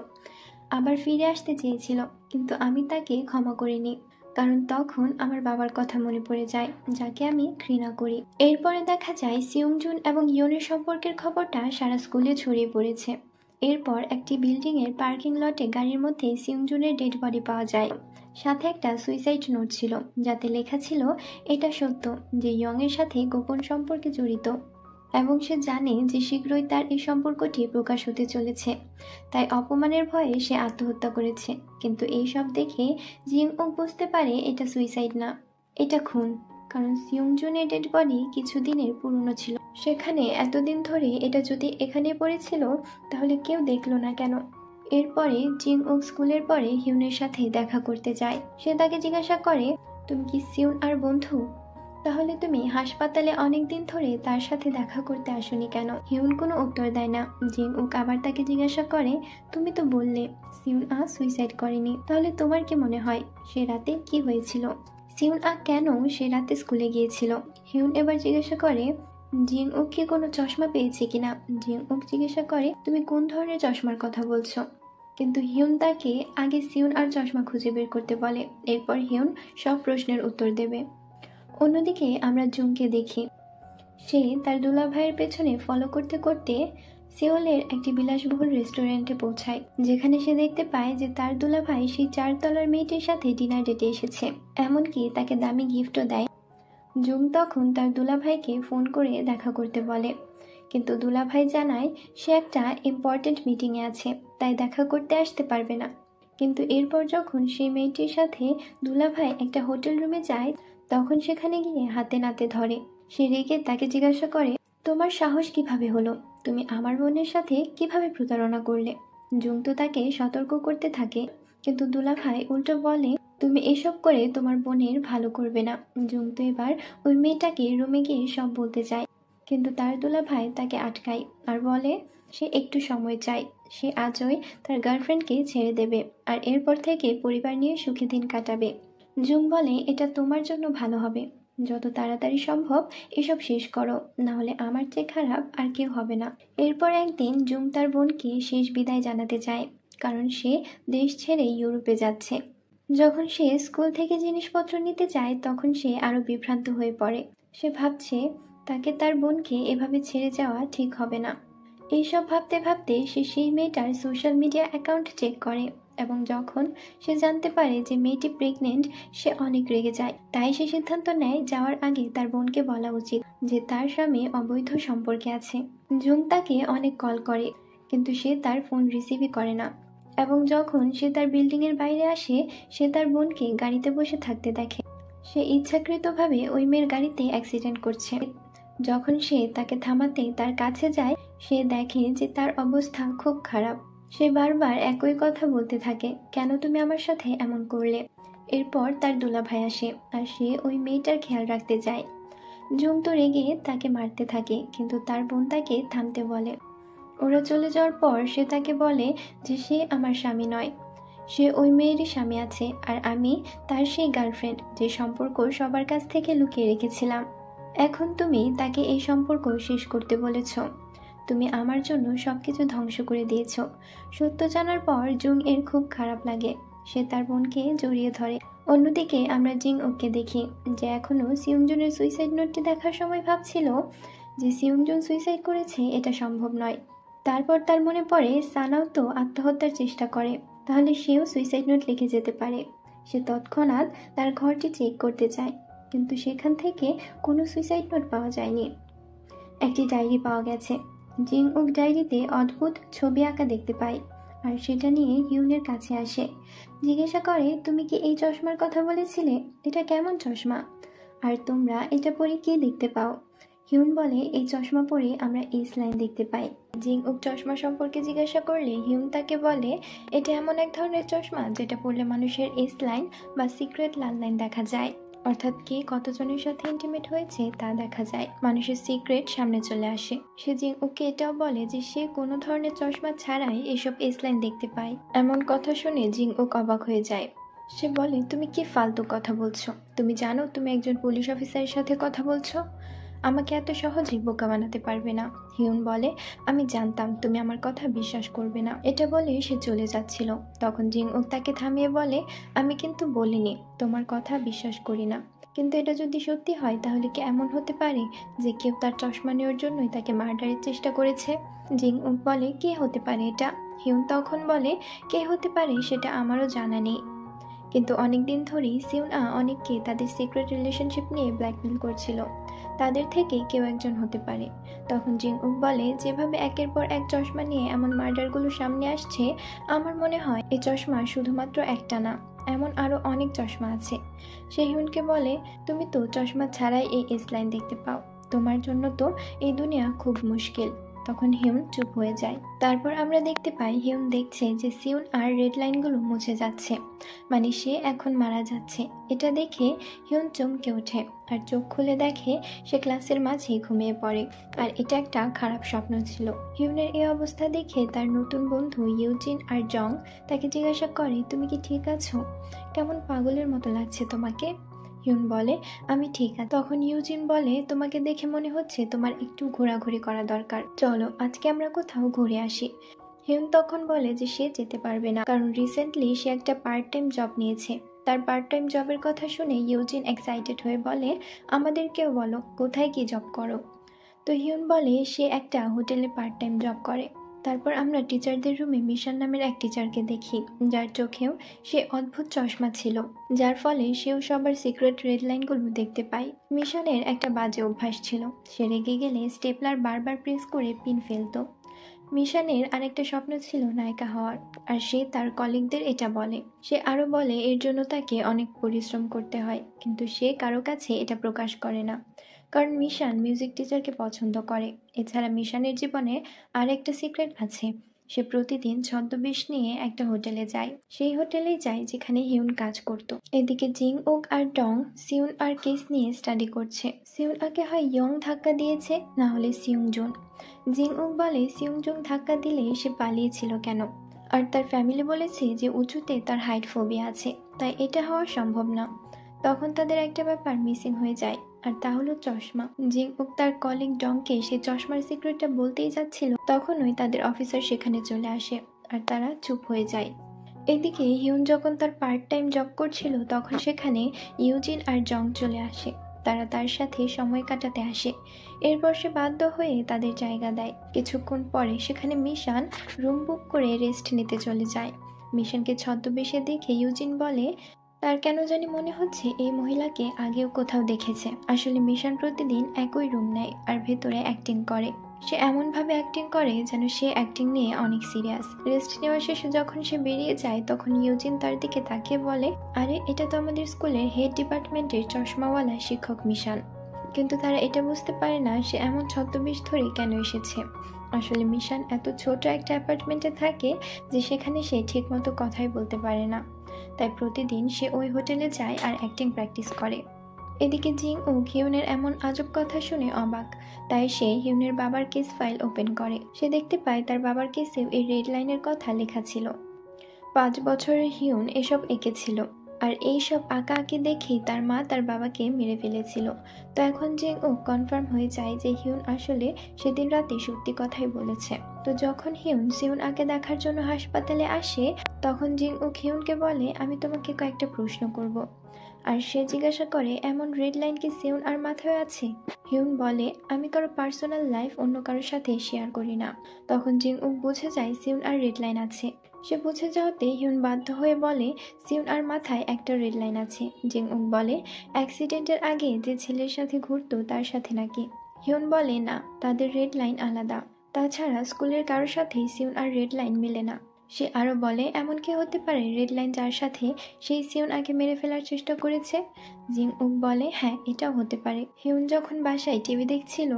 আবার ফিরে আসতে চেয়েছিল, কিন্তু আমি তাকে ক্ষমা করিনি, কারণ তখন আমার বাবার কথা মনে পড়ে যায়, যাকে আমি ঘৃণা করি। এরপরে দেখা যায় সিউংজুন এবং ইয়নের সম্পর্কের খবরটা সারা স্কুলে ছড়িয়ে পড়েছে। এরপর একটি বিল্ডিংয়ের পার্কিং লটে গাড়ির মধ্যে সিউংজুনের ডেড বডি পাওয়া যায়, সাথে একটা সুইসাইড নোট ছিল, যাতে লেখা ছিল এটা সত্য যে ইয়ংয়ের সাথে গোপন সম্পর্কে জড়িত এবং সে জানে যে শীঘ্রই তার এই সম্পর্কটি প্রকাশ হতে চলেছে, তাই অপমানের ভয়ে সে আত্মহত্যা করেছে। কিন্তু এই সব দেখে জিং ওক বুঝতে পারে এটা সুইসাইড না, এটা খুন, কারণ সিউংজুনের ডেড বডি কিছুদিনের পুরনো ছিল। সেখানে এতদিন ধরে এটা যদি এখানে পড়েছিল তাহলে কেউ দেখলো না কেন? এরপরে জিং ওক স্কুলের পরে হিউনের সাথে দেখা করতে যায়। সে তাকে জিজ্ঞাসা করে, তুমি কি সিউন আর বন্ধু? তাহলে তুমি হাসপাতালে অনেক দিন ধরে তার সাথে দেখা করতে আসোনি কেন? হিউন কোনো উত্তর দেয় না। জিং ওক আবার তাকে জিজ্ঞাসা করে, তুমি তো বললে সিউন আ সুইসাইড করেনি, তাহলে তোমার কি মনে হয় সে রাতে কি হয়েছিল? সিউন আ কেন সে রাতে স্কুলে গিয়েছিল? হিউন এবার জিজ্ঞাসা করে, জিং ওক কি কোনো চশমা পেয়েছে কিনা? জিং ওক জিজ্ঞাসা করে, তুমি কোন ধরনের চশমার কথা বলছো? কিন্তু হিউন তাকে আগে সিউন আর চশমা খুঁজে বের করতে বলে, এরপর হিউন সব প্রশ্নের উত্তর দেবে। অন্যদিকে আমরা জুংকে দেখি, সে তার দুলাভাইয়ের পেছনে ফলো করতে করতে সেওলের একটি বিলাসবহুল রেস্টুরেন্টে পৌঁছায়, যেখানে সে দেখতে পায় যে তার দুলাভাই সেই 4 তলার মেয়েটির সাথে ডিনার ডেটে এসেছে, এমনকি তাকে দামি গিফটও দেয়। জুং তখন তার দুলাভাইকে ফোন করে দেখা করতে বলে, কিন্তু দুলাভাই জানায় সে একটা ইম্পর্টেন্ট মিটিংয়ে আছে, তাই দেখা করতে আসতে পারবে না। কিন্তু এরপর যখন সেই মেয়েটির সাথে দুলাভাই একটা হোটেল রুমে যায়, তখন সেখানে গিয়ে হাতে নাতে ধরে। সে রেগে তাকে জিজ্ঞাসা করে, তোমার সাহস কিভাবে হলো? তুমি আমার বোনের সাথে কিভাবে প্রতারণা করলে? জুং তো তাকে সতর্ক করতে থাকে, কিন্তু দুলাভাই উল্টো বলে, তুমি এসব করে তোমার বোনের ভালো করবে না। জুং তো এবার ওই মেয়েটাকে রুমে গিয়ে সব বলতে চায়, কিন্তু তার দুলাভাই তাকে আটকায় আর বলে সে একটু সময় চায়, সে আজই তার গার্লফ্রেন্ডকে ছেড়ে দেবে আর এরপর থেকে পরিবার নিয়ে সুখী দিন কাটাবে। জুং বলে, এটা তোমার জন্য ভালো হবে, যত তাড়াতাড়ি সম্ভব এসব শেষ করো, না হলে আমার চেয়ে খারাপ আর কেউ হবে না। এরপর একদিন জুং তার বোনকে শেষ বিদায় জানাতে চায়, কারণ সে দেশ ছেড়ে ইউরোপে যাচ্ছে। যখন সে স্কুল থেকে জিনিসপত্র নিতে যায় তখন সে আরো বিভ্রান্ত হয়ে পড়ে। সে ভাবছে তাকে তার বোনকে এভাবে ছেড়ে যাওয়া ঠিক হবে না। এইসব ভাবতে ভাবতে সে সেই মেয়েটার সোশ্যাল মিডিয়া অ্যাকাউন্ট চেক করে এবং যখন সে জানতে পারে যে মেয়েটি প্রেগনেন্ট, সে অনেক রেগে যায়। তাই সে সিদ্ধান্ত নেয় যাওয়ার আগে তার বোনকে বলা উচিত যে তার স্বামী অবৈধ সম্পর্কে আছে। জুং তাকে অনেক কল করে, কিন্তু সে তার ফোন রিসিভই করে না এবং যখন সে তার বিল্ডিংয়ের বাইরে আসে, সে তার বোনকে গাড়িতে বসে থাকতে দেখে। সে ইচ্ছাকৃতভাবে ওই মেয়ের গাড়িতে অ্যাক্সিডেন্ট করছে। যখন সে তাকে থামাতে তার কাছে যায়, সে দেখে যে তার অবস্থা খুব খারাপ। সে বারবার একই কথা বলতে থাকে, কেন তুমি আমার সাথে এমন করলে? এরপর তার দুলাভাই আসে আর সে ওই মেয়েটার খেয়াল রাখতে যায়। জুং তো রেগে তাকে মারতে থাকে, কিন্তু তার বোন তাকে থামতে বলে। ওরা চলে যাওয়ার পর সে তাকে বলে যে সে আমার স্বামী নয়, সে ওই মেয়েরই স্বামী আছে আর আমি তার সেই গার্লফ্রেন্ড যে সম্পর্ক সবার কাছ থেকে লুকিয়ে রেখেছিলাম। এখন তুমি তাকে এই সম্পর্ক শেষ করতে বলেছ, তুমি আমার জন্য সবকিছু ধ্বংস করে দিয়েছ। সত্য জানার পর জুং এর খুব খারাপ লাগে, সে তার বোনকে জড়িয়ে ধরে। অন্যদিকে আমরা জিং ওকে দেখি যে এখনো সিউংজুনের সুইসাইড নোটটি দেখার সময় ভাবছিল যে সিউংজুন সুইসাইড করেছে এটা সম্ভব নয়। তারপর তার মনে পড়ে সানাও তো আত্মহত্যার চেষ্টা করে, তাহলে সেও সুইসাইড নোট লিখে যেতে পারে। সে তৎক্ষণাৎ তার ঘরটি চেক করতে চায়, কিন্তু সেখান থেকে কোনো সুইসাইড নোট পাওয়া যায়নি। একটি ডায়েরি পাওয়া গেছে। জিং ওক ডায়েরিতে অদ্ভুত ছবি আঁকা দেখতে পায় আর সেটা নিয়ে হিউনের কাছে আসে। জিজ্ঞাসা করে, তুমি কি এই চশমার কথা বলেছিলে? এটা কেমন চশমা? আর তোমরা এটা পরে কি দেখতে পাও? হিউন বলে এই চশমা পরে আমরা এস লাইন দেখতে পাই। জিং ওক চশমা সম্পর্কে জিজ্ঞাসা করলে হিউন তাকে বলে এটা এমন এক ধরনের চশমা যেটা পরলে মানুষের এস লাইন বা সিক্রেট লাল লাইন দেখা যায়, অর্থাৎ কে কতজনের সাথে ইন্টিমেট হয়েছে তা দেখা যায়, মানুষের সিক্রেট সামনে চলে আসে। সে জিং ওকে এটাও বলে যে সে কোনো ধরনের চশমা ছাড়াই এসব এস লাইন দেখতে পায়। এমন কথা শুনে জিং ওক অবাক হয়ে যায়। সে বলে তুমি কি ফালতু কথা বলছো? তুমি জানো তুমি একজন পুলিশ অফিসারের সাথে কথা বলছো? আমাকে এত সহজেই বোকা বানাতে পারবে না। হিউন বলে আমি জানতাম তুমি আমার কথা বিশ্বাস করবে না। এটা বলে সে চলে যাচ্ছিল। তখন জিং ওক তাকে থামিয়ে বলে আমি কিন্তু বলিনি তোমার কথা বিশ্বাস করি না, কিন্তু এটা যদি সত্যি হয় তাহলে কি এমন হতে পারে যে কেউ তার চশমা নেওয়ার জন্যই তাকে মার্ডারের চেষ্টা করেছে? জিং ওক বলে কে হতে পারে এটা? হিউন তখন বলে কে হতে পারে সেটা আমারও জানা নেই, কিন্তু অনেকদিন ধরেই সিউনা অনেককে তাদের সিক্রেট রিলেশনশিপ নিয়ে ব্ল্যাকমেল করছিল, তাদের থেকে কেউ একজন হতে পারে। তখন জিং উক বলে যেভাবে একের পর এক চশমা নিয়ে এমন মার্ডারগুলো সামনে আসছে, আমার মনে হয় এই চশমা শুধুমাত্র একটা না, এমন আরো অনেক চশমা আছে। সে হিউনকে বলে তুমি তো চশমা ছাড়াই এই এস লাইন দেখতে পাও, তোমার জন্য তো এই দুনিয়া খুব মুশকিল। তখন হিউন চুপ হয়ে যায়। তারপর আমরা দেখতে পাই হিউন দেখছে যে সিউন আর রেড লাইনগুলো মুছে যাচ্ছে, মানে সে এখন মারা যাচ্ছে। এটা দেখে হিউন চমকে ওঠে আর চোখ খুলে দেখে সে ক্লাসের মাঝেই ঘুমিয়ে পড়ে, আর এটা একটা খারাপ স্বপ্ন ছিল। হিউনের এই অবস্থা দেখে তার নতুন বন্ধু ইউজিন আর জং তাকে জিজ্ঞাসা করে তুমি কি ঠিক আছো? কেমন পাগলের মতো লাগছে তোমাকে? হিউন বলে আমি ঠিক আছি। তখন ইউজিন বলে তোমাকে দেখে মনে হচ্ছে তোমার একটু ঘোরাঘুরি করা দরকার, চলো আজকে আমরা কোথাও ঘুরে আসি। হিউন তখন বলে যে সে যেতে পারবে না, কারণ রিসেন্টলি সে একটা পার্ট টাইম জব নিয়েছে। তার পার্ট টাইম জবের কথা শুনে ইউজিন এক্সাইটেড হয়ে বলে আমাদেরকেও বলো কোথায় কি জব করো। তো হিউন বলে সে একটা হোটেলে পার্ট টাইম জব করে। তারপর আমরা টিচারদের রুমে মিশন নামের এক টিচারকে দেখি, যার চোখেও সে অদ্ভুত চশমা ছিল, যার ফলে সেও সবার সিক্রেট রেড লাইনগুলো দেখতে পায়। মিশনের একটা বাজে অভ্যাস ছিল, সে রেগে গেলে স্টেপলার বারবার প্রেস করে পিন ফেলতো। মিশনের আরেকটা স্বপ্ন ছিল নায়িকা হওয়ার, আর সে তার কলিগদের এটা বলে। সে আরো বলে এর জন্য তাকে অনেক পরিশ্রম করতে হয়, কিন্তু সে কারো কাছে এটা প্রকাশ করে না, কারণ মিশন মিউজিক টিচারকে পছন্দ করে। এছাড়া মিশনের জীবনে আর একটা সিক্রেট আছে, সে প্রতিদিন ছদ্মবেশ নিয়ে একটা হোটেলে যায়, সেই হোটেলেই যায় যেখানে হিউন কাজ করত। এদিকে জিং ওক আর ডং সিউন আর কেস নিয়ে স্টাডি করছে। সিউন আকে হয় ইয়ং ধাক্কা দিয়েছে, না হলে সিউং জুন। জিং ওক বলে সিউং জুং ধাক্কা দিলে সে পালিয়েছিল কেন, আর তার ফ্যামিলি বলেছে যে উঁচুতে তার হাইট ফোবিয়া আছে, তাই এটা হওয়া সম্ভব না। তখন তাদের একটা ব্যাপার মিসিং হয়ে যায়, আর তা হলো চশমা। জিং ওক তার কলিগ ডংকে সে চশমার সিক্রেটটা বলতেই যাচ্ছিল, তখনই তাদের অফিসার সেখানে চলে আসে, আর তারা চুপ হয়ে যায়। এদিকে হিউন যখন তার পার্ট টাইম জব করছিল তখন সেখানে ইউজিন আর জং চলে আসে, তারা তার সাথে সময় কাটাতে আসে। এরপর সে বাধ্য হয়ে তাদের জায়গা দেয়। কিছুক্ষণ পরে সেখানে মিশন রুম বুক করে রেস্ট নিতে চলে যায়। মিশনকে ছদ্মবেশে দেখে ইউজিন বলে তার কেন জানি মনে হচ্ছে এই মহিলাকে আগেও কোথাও দেখেছে। আসলে মিশন প্রতিদিন একই রুম নেয় আর ভেতরে অ্যাক্টিং করে। সে এমনভাবে অ্যাক্টিং করে যেন সে অ্যাক্টিং নিয়ে অনেক সিরিয়াস। রেস্ট নেওয়া শেষে যখন সে বেরিয়ে যায় তখন ইউজিন তার দিকে তাকিয়ে বলে আরে এটা তো আমাদের স্কুলের হেড ডিপার্টমেন্টের চশমাওয়ালা শিক্ষক মিশন। কিন্তু তারা এটা বুঝতে পারে না সে এমন ছদ্মবেশ ধরে কেন এসেছে। আসলে মিশন এত ছোট একটা অ্যাপার্টমেন্টে থাকে যে সেখানে সে ঠিকমতো কথাই বলতে পারে না, তাই প্রতিদিন সে ওই হোটেলে যায় আর অ্যাক্টিং প্র্যাকটিস করে। এদিকে জিং ও হিউনের এমন আজব কথা শুনে অবাক, তাই সে হিউনের বাবার কেস ফাইল ওপেন করে। সে দেখতে পায় তার বাবার কেসেও এই রেড লাইনের কথা লেখা ছিল। 5 বছরের হিউন এসব এঁকেছিল, আর এই সব আঁকা আঁকি দেখেই তার মা তার বাবাকে মেরে ফেলেছিল। তো এখন জিং ও কনফার্ম হয়ে যায় যে হিউন আসলে সেদিন রাতে সত্যি কথাই বলেছে। তো যখন হিউন সিউন আঁকে দেখার জন্য হাসপাতালে আসে তখন জিং ও হিউনকে বলে আমি তোমাকে কয়েকটা প্রশ্ন করব। আর সে জিজ্ঞাসা করে এমন রেড লাইন কি সিউন আর মাথায় আছে? হিউন বলে আমি কারো পার্সোনাল লাইফ অন্য কারোর সাথে শেয়ার করি না। তখন জিং উক বুঝে যায় সিউন আর রেড লাইন আছে। সে বুঝে যাওয়াতে হিউন বাধ্য হয়ে বলে সিউন আর মাথায় একটা রেড লাইন আছে। জিং উক বলে অ্যাক্সিডেন্টের আগে যে ছেলের সাথে ঘুরতো তার সাথে নাকি। হিউন বলে না, তাদের রেড লাইন আলাদা, তাছাড়া স্কুলের কারোর সাথেই সিউন আর রেড লাইন মেলে না। সে আরও বলে, এমন কি হতে পারে রেড লাইন যার সাথে সেই সিউন আগে মেরে ফেলার চেষ্টা করেছে? জিং উক বলে, হ্যাঁ, এটাও হতে পারে। হিউন যখন বাসায় টিভি দেখছিল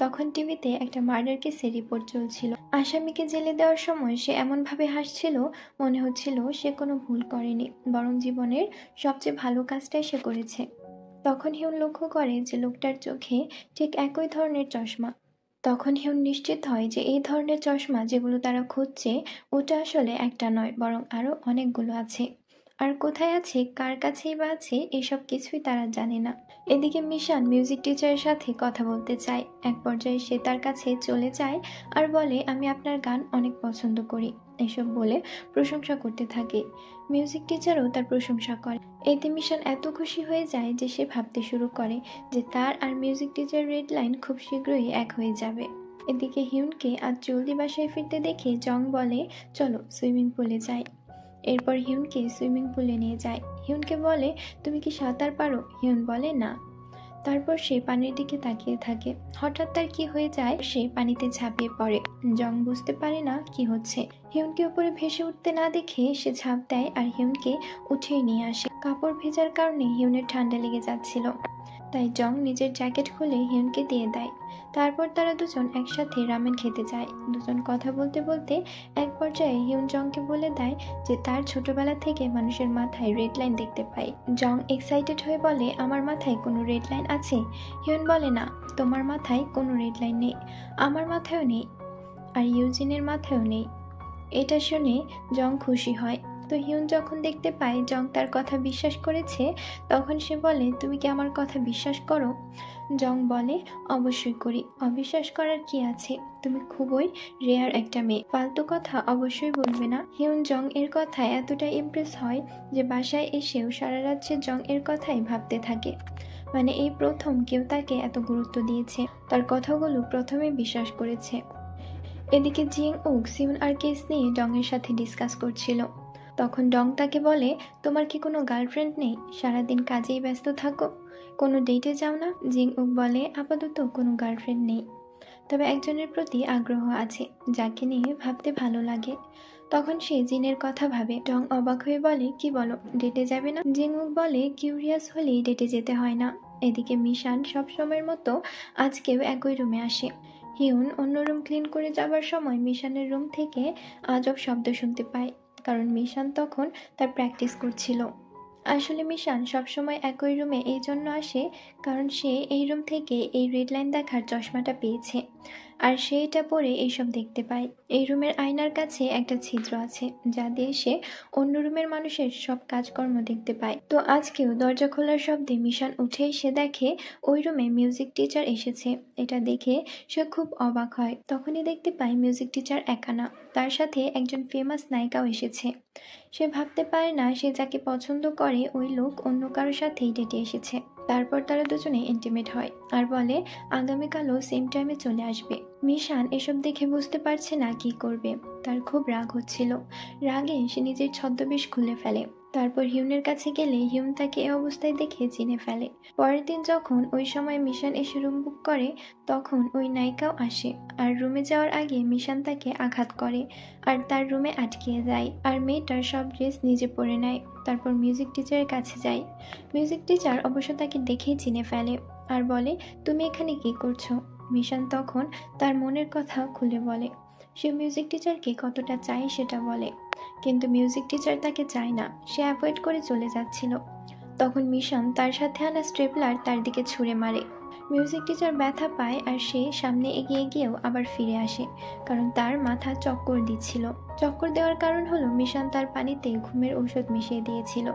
তখন টিভিতে একটা মার্ডার কেসের রিপোর্ট চলছিল। আসামিকে জেলে দেওয়ার সময় সে এমনভাবে হাসছিল, মনে হচ্ছিল সে কোনো ভুল করেনি, বরং জীবনের সবচেয়ে ভালো কাজটাই সে করেছে। তখন হিউন লক্ষ্য করে যে লোকটার চোখে ঠিক একই ধরনের চশমা। তখন হিউন নিশ্চিত হয় যে এই ধরনের চশমা যেগুলো তারা খুঁজছে ওটা আসলে একটা নয়, বরং আরও অনেকগুলো আছে। আর কোথায় আছে, কার কাছেই বা আছে, এসব কিছুই তারা জানে না। এদিকে মিশান মিউজিক টিচারের সাথে কথা বলতে চায়। এক পর্যায়ে সে তার কাছে চলে যায় আর বলে, আমি আপনার গান অনেক পছন্দ করি। এসব বলে প্রশংসা করতে থাকে। মিউজিক টিচারও তার প্রশংসা করে। এতে মিশান এত খুশি হয়ে যায় যে সে ভাবতে শুরু করে যে তার আর মিউজিক টিচার রেড লাইন খুব শীঘ্রই এক হয়ে যাবে। এদিকে হিউনকে আজ জলদি বাসায় ফিরতে দেখে জং বলে, চলো সুইমিং পুলে যাই। এরপর হিউনকে সুইমিং পুলে নিয়ে যায়। হিউনকে বলে, তুমি কি সাঁতার পারো? হিউন বলে, না। তারপর সে পানির দিকে তাকিয়ে থাকে। হঠাৎ তার কি হয়ে যায়, সে পানিতে ঝাঁপিয়ে পড়ে। জং বুঝতে পারে না কি হচ্ছে। হিউনকে উপরে ভেসে উঠতে না দেখে সে ঝাঁপ দেয় আর হিউনকে উঠিয়ে নিয়ে আসে। কাপড় ভেজার কারণে হিউনের ঠান্ডা লেগে যাচ্ছিল, তাই জং নিজের জ্যাকেট খুলে হিউনকে দিয়ে দেয়। তারপর তারা দুজন একসাথে রামেন খেতে যায়। দুজন কথা বলতে বলতে এক পর্যায়ে হিউন জংকে বলে দেয় যে তার ছোটবেলা থেকে মানুষের মাথায় রেড লাইন দেখতে পায়। জং এক্সাইটেড হয়ে বলে, আমার মাথায় কোনো রেড লাইন আছে? হিউন বলে, না, তোমার মাথায় কোনো রেড লাইন নেই, আমার মাথায়ও নেই, আর ইউজিনের মাথায়ও নেই। এটা শুনে জং খুশি হয়। তো হিউন যখন দেখতে পায় জং তার কথা বিশ্বাস করেছে, তখন সে বলে, তুমি কি আমার কথা বিশ্বাস করো? জং বলে, অবশ্যই করি, অবিশ্বাস করার কি আছে, তুমি খুবই রেয়ার একটা মেয়ে, ফালতু কথা অবশ্যই বলবে না। হিউন জং এর কথায় এতটা ইমপ্রেস হয় যে বাসায় এসেও সারা রাত সে জং এর কথাই ভাবতে থাকে। মানে এই প্রথম কেউ তাকে এত গুরুত্ব দিয়েছে, তার কথাগুলো প্রথমে বিশ্বাস করেছে। এদিকে জিং উক সিউন আর কেস নিয়ে ডংয়ের সাথে ডিসকাস করছিল। তখন ডং তাকে বলে, তোমার কি কোনো গার্লফ্রেন্ড নেই? সারাদিন কাজেই ব্যস্ত থাকো, কোনো ডেটে যাও না? জিং উক বলে, আপাতত কোনো গার্লফ্রেন্ড নেই, তবে একজনের প্রতি আগ্রহ আছে, যাকে নিয়ে ভাবতে ভালো লাগে। তখন সে জিনের কথা ভাবে। ডং অবাক হয়ে বলে, কি বলো, ডেটে যাবে না? জিং উক বলে, কিউরিয়াস হলেই ডেটে যেতে হয় না। এদিকে মিশান সব সময়ের মতো আজকেও একই রুমে আসে। হিউন অন্য রুম ক্লিন করে যাবার সময় মিশানের রুম থেকে আজব শব্দ শুনতে পায়, কারণ মিশান তখন তার প্র্যাকটিস করছিল। আসলে মিশান সবসময় একই রুমে এই জন্য আসে কারণ সে এই রুম থেকে এই রেড লাইন দেখার চশমাটা পেয়েছে, আর সে এটা পরে এইসব দেখতে পায়। এই রুমের আয়নার কাছে একটা ছিদ্র আছে, যা দিয়ে সে অন্য রুমের মানুষের সব কাজকর্ম দেখতে পায়। তো আজকেও দরজা খোলার শব্দে মিশান উঠে সে দেখে ওই রুমে মিউজিক টিচার এসেছে। এটা দেখে সে খুব অবাক হয়। তখনই দেখতে পায় মিউজিক টিচার একা না, তার সাথে একজন ফেমাস নায়িকাও এসেছে। সে ভাবতে পারে না সে যাকে পছন্দ করে ওই লোক অন্য কারোর সাথেই ডেটে এসেছে। তারপর তারা দুজনে ইন্টিমেট হয় আর বলে আগামীকালও সেম টাইমে চলে আসবে। মিশান এসব দেখে বুঝতে পারছে না কি করবে, তার খুব রাগ হচ্ছিল। রাগে সে নিজের ছদ্মবেশ খুলে ফেলে। তারপর হিউনের কাছে গেলে হিউন তাকে এ অবস্থায় দেখে চিনে ফেলে। পরের দিন যখন ওই সময় মিশান এসে রুম বুক করে, তখন ওই নায়িকাও আসে, আর রুমে যাওয়ার আগে মিশান তাকে আঘাত করে আর তার রুমে আটকিয়ে যায়, আর মেয়েটার সব ড্রেস নিজে পরে নেয়। তারপর মিউজিক টিচারের কাছে যায়। মিউজিক টিচার অবশ্য তাকে দেখেই চিনে ফেলে আর বলে, তুমি এখানে কি করছো? মিশান তখন তার মনের কথা খুলে বলে। সে মিউজিক টিচারকে কতটা চায় সেটা বলে, কিন্তু মিউজিক টিচার তাকে চায় না, সে অ্যাভয়েড করে চলে যাচ্ছিল। তখন মিশান তার সাথে আনা স্টেপলার তার দিকে ছুঁড়ে মারে। মিউজিক টিচার ব্যথা পায় আর সে সামনে এগিয়ে গিয়েও আবার ফিরে আসে, কারণ তার মাথা চক্কর দিচ্ছিল। চক্কর দেওয়ার কারণ হলো মিশান তার পানিতে ঘুমের ঔষধ মিশিয়ে দিয়েছিল।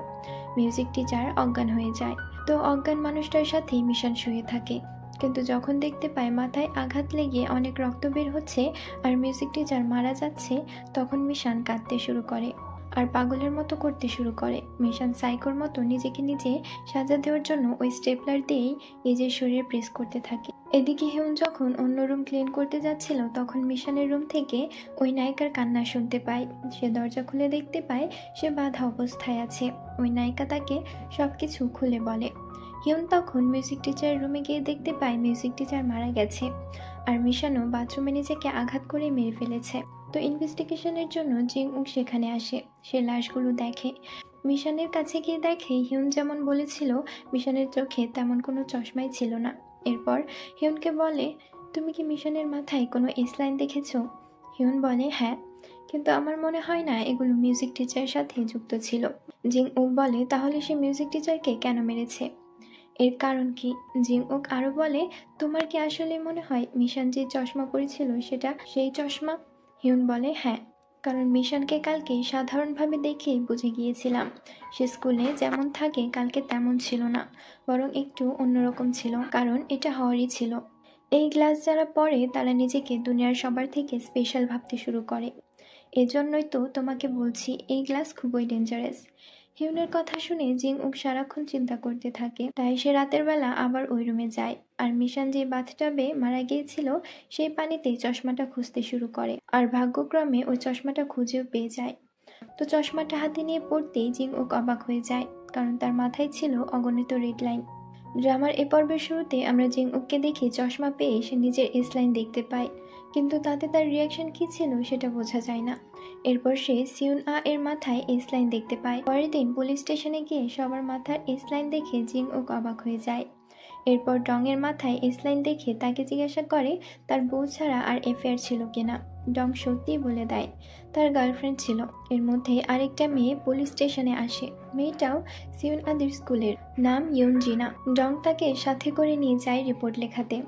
মিউজিক টিচার অজ্ঞান হয়ে যায়। তো অজ্ঞান মানুষটার সাথেই মিশান শুয়ে থাকে, কিন্তু যখন দেখতে পায় মাথায় আঘাত লেগে অনেক রক্ত বের হচ্ছে আর মিউজিক টিচার মারা যাচ্ছে, তখন মিশান কাঁদতে শুরু করে আর পাগলের মতো করতে শুরু করে। মিশান সাইকোর মতো নিজেকে নিজে সাজা দেওয়ার জন্য ওই স্টেপলার দিয়েই নিজের শরীরে প্রেস করতে থাকে। এদিকে হিউন যখন অন্য রুম ক্লিন করতে যাচ্ছিল, তখন মিশানের রুম থেকে ওই নায়িকার কান্না শুনতে পায়। সে দরজা খুলে দেখতে পায় সে বাঁধা অবস্থায় আছে। ওই নায়িকা তাকে সবকিছু খুলে বলে। হিউন তখন মিউজিক টিচারের রুমে গিয়ে দেখতে পায় মিউজিক টিচার মারা গেছে, আর মিশানও বাথরুমে নিজেকে আঘাত করে মেরে ফেলেছে। তো ইনভেস্টিগেশনের জন্য জিং উক সেখানে আসে। সে লাশগুলো দেখে। মিশনের কাছে গিয়ে দেখে হিউন যেমন বলেছিল মিশনের চোখে তেমন কোনো চশমাই ছিল না। এরপর হিউনকে বলে, তুমি কি মিশনের মাথায় কোনো এস লাইন দেখেছো? হিউন বলে, হ্যাঁ, কিন্তু আমার মনে হয় না এগুলো মিউজিক টিচারের সাথে যুক্ত ছিল। জিং উক বলে, তাহলে সে মিউজিক টিচারকে কেন মেরেছে? এর কারণ কি? জিং উক আরো বলে, তোমার কি আসলে মনে হয় মিশন যে চশমা পরেছিল সেটা সেই চশমা? হিউন বলে, হ্যাঁ, কারণ মিশনকে কালকে সাধারণভাবে দেখেই বুঝে গিয়েছিলাম সে স্কুলে যেমন থাকে কালকে তেমন ছিল না, বরং একটু অন্যরকম ছিল, কারণ এটা হওয়ারই ছিল। এই গ্লাস যারা পরে তারা নিজেকে দুনিয়ার সবার থেকে স্পেশাল ভাবতে শুরু করে। এজন্যই তো তোমাকে বলছি এই গ্লাস খুবই ডেঞ্জারাস। হিউনের কথা শুনে জিং উক সারাক্ষণ চিন্তা করতে থাকে। তাই সে রাতের বেলা আবার ওই রুমে যায় আর মিশন যে বাথটাবে মারা গিয়েছিল সেই পানিতে চশমাটা খুঁজতে শুরু করে আর ভাগ্যক্রমে ওই চশমাটা খুঁজেও পেয়ে যায়। তো চশমাটা হাতে নিয়ে পড়তেই জিং উক অবাক হয়ে যায়, কারণ তার মাথায় ছিল অগণিত রেড লাইন। ড্রামার এ পর্বের শুরুতে আমরা জিং উককে দেখি চশমা পেয়ে সে নিজের এস লাইন দেখতে পায়, কিন্তু তাতে তার রিয়াকশন কি ছিল সেটা বোঝা যায় না। এরপর সে সিউন আ এর মাথায় এস লাইন দেখতে পায়। পরের দিন পুলিশ স্টেশনে গিয়ে সবার মাথার এস লাইন দেখে জিং উক অবাক হয়ে যায়। এরপর ডং এর মাথায় এস লাইন দেখে তাকে জিজ্ঞাসা করে তার বউ ছাড়া আর অ্যাফেয়ার ছিল কিনা। ডং সত্যিই বলে দেয় তার গার্লফ্রেন্ড ছিল। এর মধ্যে আরেকটা মেয়ে পুলিশ স্টেশনে আসে। মেয়েটাও সিউন আদের স্কুলের, নাম ইউন জিনা। ডং তাকে সাথে করে নিয়ে যায় রিপোর্ট লেখাতে।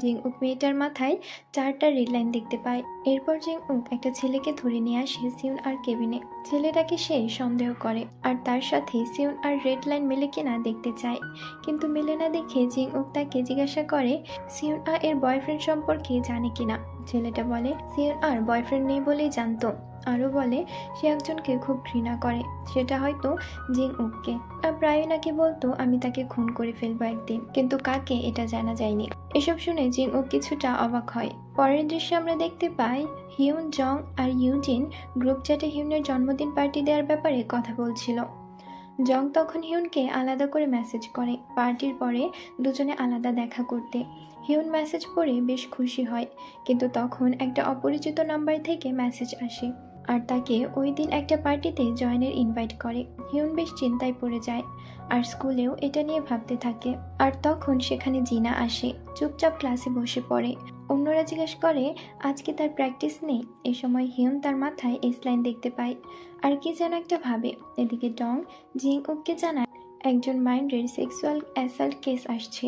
জিং উক মেয়েটার মাথায় 4টা রেড লাইন দেখতে পায়। এরপর জিং উক একটা ছেলেকে ধরে নিয়ে আসে সিউন আর কেবিনে। ছেলেটাকে সে সন্দেহ করে আর তার সাথে সিউন আর রেড লাইন মেলে কিনা দেখতে চায়, কিন্তু মেলে না দেখে জিং উক তাকে জিজ্ঞাসা করে সিউন আ এর বয়ফ্রেন্ড সম্পর্কে জানে কিনা। ছেলেটা বলে সিউন আর বয়ফ্রেন্ড নেই বলেই জানতো। আরও বলে সে একজনকে খুব ঘৃণা করে, সেটা হয়তো জিং উককে। আর প্রায় নাকি বলতো আমি তাকে খুন করে ফেলবো একদিন, কিন্তু কাকে এটা জানা যায়নি। এসব শুনে জিং উক কিছুটা অবাক হয়। পরের দৃশ্যে আমরা দেখতে পাই হিউন, জং আর ইউজিন গ্রুপ চ্যাটে হিউনের জন্মদিন পার্টি দেওয়ার ব্যাপারে কথা বলছিল। জং তখন হিউনকে আলাদা করে মেসেজ করে পার্টির পরে দুজনে আলাদা দেখা করতে। হিউন মেসেজ পড়ে বেশ খুশি হয়, কিন্তু তখন একটা অপরিচিত নাম্বার থেকে মেসেজ আসে আর তাকে ওই দিন একটা পার্টিতে জয়েনের ইনভাইট করে। হিউন বেশ চিন্তায় পড়ে যায় আর স্কুলেও এটা নিয়ে ভাবতে থাকে। আর তখন সেখানে জিনা আসে, চুপচাপ ক্লাসে বসে পড়ে। অন্যরা জিজ্ঞেস করে আজকে তার প্র্যাকটিস নেই। এ সময় হিউন তার মাথায় এস লাইন দেখতে পায় আর কি যেন একটা ভাবে। এদিকে ডং জিং উককে জানায় একজন মাইন্ডের সেক্সুয়াল অ্যাসাল্ট কেস আসছে।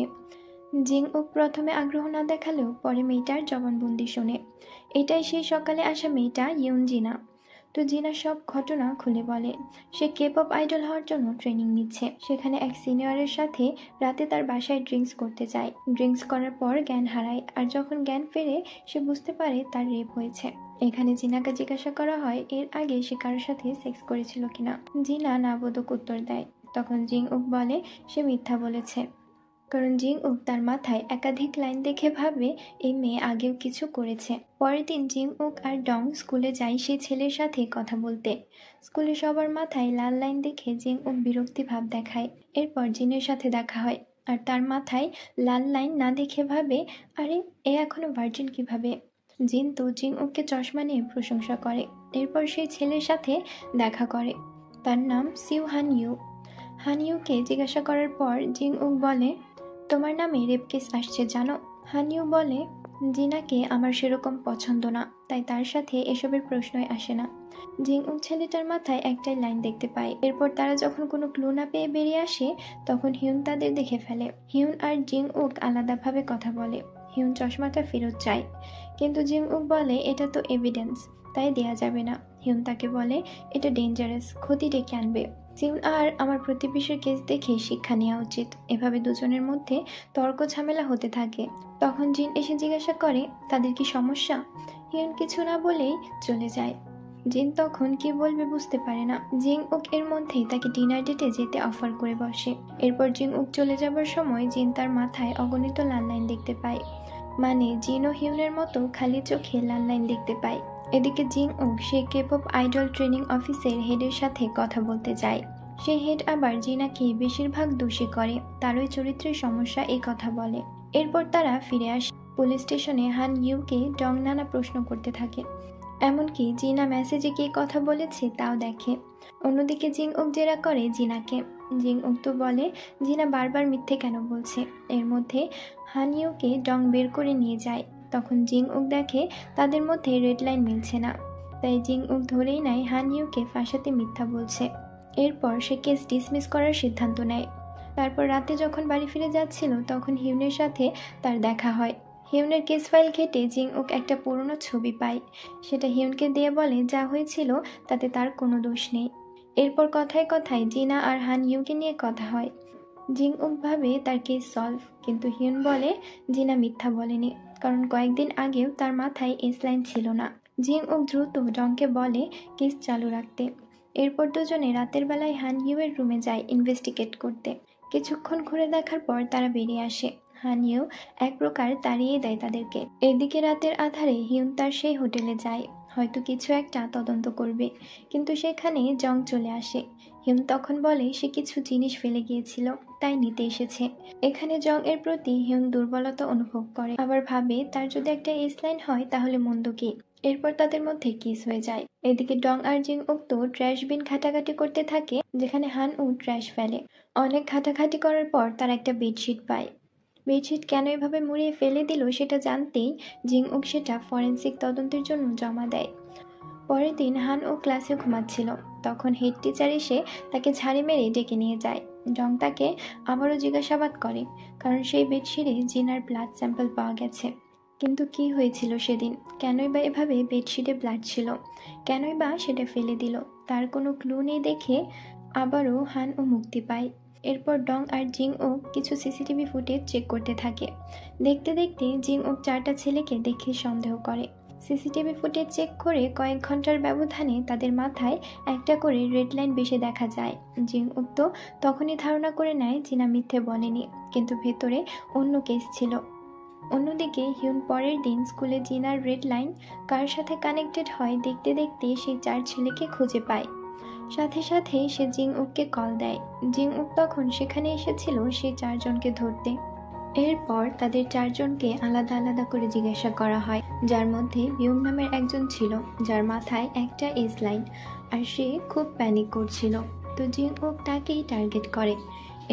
জিং উক প্রথমে আগ্রহ না দেখালেও পরে মেয়েটার জবানবন্দি শোনে। এটাই সেই সকালে আসা মেয়েটা ইউন জিনা। তো জিনা সব ঘটনা খুলে বলে সে কে পপ আইডল হওয়ার জন্য ট্রেনিং নিচ্ছে। সেখানে এক সিনিয়রের সাথে রাতে তার বাসায় ড্রিঙ্কস করতে যায়। ড্রিঙ্কস করার পর জ্ঞান হারায় আর যখন জ্ঞান ফেরে সে বুঝতে পারে তার রেপ হয়েছে। এখানে জিনাকে জিজ্ঞাসা করা হয় এর আগে সে কারোর সাথে সেক্স করেছিল কিনা। জিনা নাবোধক উত্তর দেয়। তখন জিং উক বলে সে মিথ্যা বলেছে, কারণ জিং উক তার মাথায় একাধিক লাইন দেখে ভাবে এই মেয়ে আগেও কিছু করেছে। পরের দিন জিং উক আর ডং স্কুলে যায় সেই ছেলের সাথে কথা বলতে। স্কুলে সবার মাথায় লাল লাইন দেখে জিং উক বিরক্তি ভাব দেখায়। এরপর জিনের সাথে দেখা হয় আর তার মাথায় লাল লাইন না দেখে ভাবে আরে এ এখনো ভার্জিন কিভাবে। জিন তো জিং উককে চশমা নিয়ে প্রশংসা করে। এরপর সেই ছেলের সাথে দেখা করে, তার নাম সিউ হান ইউ। হান ইউকে জিজ্ঞাসা করার পর জিং উক বলে তোমার নামে রেপ কেস আসছে জানো। হানিউ বলে জিনাকে আমার সেরকম পছন্দ না, তাই তার সাথে এসবের প্রশ্নই আসে না। জিং উক ছেলেটার মাথায় একটাই লাইন দেখতে পায়। এরপর তারা যখন কোনো ক্লু না পেয়ে বেরিয়ে আসে তখন হিউন তাদের দেখে ফেলে। হিউন আর জিং উক আলাদাভাবে কথা বলে। হিউন চশমাটা ফেরত চায়, কিন্তু জিং উক বলে এটা তো এভিডেন্স, তাই দেয়া যাবে না। হিউন তাকে বলে এটা ডেঞ্জারাস, ক্ষতি ডেকে আনবে। সিউন আর আমার প্রতিবেশীর কেস দেখে শিক্ষা নেওয়া উচিত। এভাবে দুজনের মধ্যে তর্ক ঝামেলা হতে থাকে। তখন জিন এসে জিজ্ঞাসা করে তাদের কি সমস্যা। হিউন কিছু না বলেই চলে যায়। জিন তখন কি বলবে বুঝতে পারে না। জিং উক এর মধ্যেই তাকে ডিনার ডেটে যেতে অফার করে বসে। এরপর জিং উক চলে যাবার সময় জিন তার মাথায় অগণিত লাল লাইন দেখতে পায়, মানে জিন ও হিউনের মতো খালি চোখে লাল লাইন দেখতে পায়। এদিকে জিং উক সে কে-পপ আইডল ট্রেনিং অফিসের হেডের সাথে কথা বলতে যায়। সেই হেড আবার জিনাকে বেশিরভাগ দোষী করে, তারই চরিত্রের সমস্যা এই কথা বলে। এরপর তারা ফিরে আসে পুলিশ স্টেশনে। হান ইউকে ডং নানা প্রশ্ন করতে থাকে। এমনকি জিনা মেসেজে কি কথা বলেছে তাও দেখে। অন্যদিকে জিং ওক জেরা করে জিনাকে। জিং ওক তো বলে জিনা বারবার মিথ্যে কেন বলছে। এর মধ্যে হানিউকে ডং বের করে নিয়ে যায়। তখন জিং ওক দেখে তাদের মধ্যে রেড লাইন মিলছে না, তাই জিং ওক ধরেই নেয় হানিউকে ফাঁসাতে মিথ্যা বলছে। এরপর সে কেস ডিসমিস করার সিদ্ধান্ত নেয়। তারপর রাতে যখন বাড়ি ফিরে যাচ্ছিল তখন হিউনের সাথে তার দেখা হয়। হিউনের কেস ফাইল ঘেটে জিং ওক একটা পুরনো ছবি পায়। সেটা হিউনকে দিয়ে বলে যা হয়েছিল তাতে তার কোনো দোষ নেই। এরপর কথায় কথায় জিনা আর হান ইউকে নিয়ে কথা হয়। জিং ওক ভাবে তার কেস সলভ, কিন্তু হিউন বলে জিনা মিথ্যা বলেনি, কারণ কয়েকদিন আগেও তার মাথায় এস লাইন ছিল না। জিং ওক দ্রুত ডংকে বলে কেস চালু রাখতে। এরপর দুজনে রাতের বেলায় হান ইউয়ের রুমে যায় ইনভেস্টিগেট করতে। কিছুক্ষণ ঘুরে দেখার পর তারা বেরিয়ে আসে। হান ইউ এক প্রকার তাড়িয়ে দেয় তাদেরকে। এদিকে রাতের আধারে হিউন তার সেই হোটেলে যায়, হয়তো কিছু একটা তদন্ত করবে, কিন্তু সেখানে জং চলে আসে। হিউন তখন বলে সে কিছু জিনিস ফেলে গিয়েছিল, তাই নিতে এসেছে। এখানে জং এর প্রতি হিউন দুর্বলতা অনুভব করে, আবার ভাবে তার যদি একটা এস লাইন হয় তাহলে মন্দ কি। এরপর তাদের মধ্যে কিস হয়ে যায়। এদিকে ডং আর জিং ওক তো ট্র্যাশ বিন ঘাটাঘাটি করতে থাকে, যেখানে হান উ ট্র্যাশ ফেলে। অনেক ঘাটাঘাটি করার পর তার একটা বেডশিট পায়। বেডশিট কেন এভাবে মুড়িয়ে ফেলে দিল সেটা জানতেই জিং ওক সেটা ফরেন্সিক তদন্তের জন্য জমা দেয়। পরের দিন হান ও ক্লাসে ঘুমাচ্ছিল, তখন হেড টিচার এসে তাকে ঝাড়ি মেরে ডেকে নিয়ে যায়। জং তাকে আবারও জিজ্ঞাসাবাদ করে, কারণ সেই বেডশিটে জিনার ব্লাড স্যাম্পল পাওয়া গেছে। কিন্তু কি হয়েছিল সেদিন, কেনই বা এভাবে বেডশিটে ব্লাড ছিল, কেনই বা সেটা ফেলে দিল, তার কোনো ক্লু নেই দেখে আবারও হান ও মুক্তি পায়। এরপর ডং আর জিং ওক কিছু সিসিটিভি ফুটেজ চেক করতে থাকে। দেখতে দেখতে জিং ওক 4টা ছেলেকে দেখে সন্দেহ করে। সিসিটিভি ফুটেজ চেক করে কয়েক ঘন্টার ব্যবধানে তাদের মাথায় একটা করে রেড লাইন বেশি দেখা যায়। জিং ওক তো তখনই ধারণা করে নেয় জিনা মিথ্যে বলেনি, কিন্তু ভেতরে অন্য কেস ছিল। অন্যদিকে হিউন পরের দিন স্কুলে জিনার রেড লাইন কার সাথে কানেক্টেড হয় দেখতে দেখতে সেই 4 ছেলেকে খুঁজে পায়। সাথে সাথে সে জিং উককে কল দেয়। জিং উক তখন সেখানে এসেছিল সেই 4 জনকে ধরতে। এরপর তাদের 4 জনকে আলাদা আলাদা করে জিজ্ঞাসা করা হয়, যার মধ্যে বিউম নামের একজন ছিল, যার মাথায় একটা এস লাইন, আর সে খুব প্যানিক করছিল। তো জিং উক তাকেই টার্গেট করে।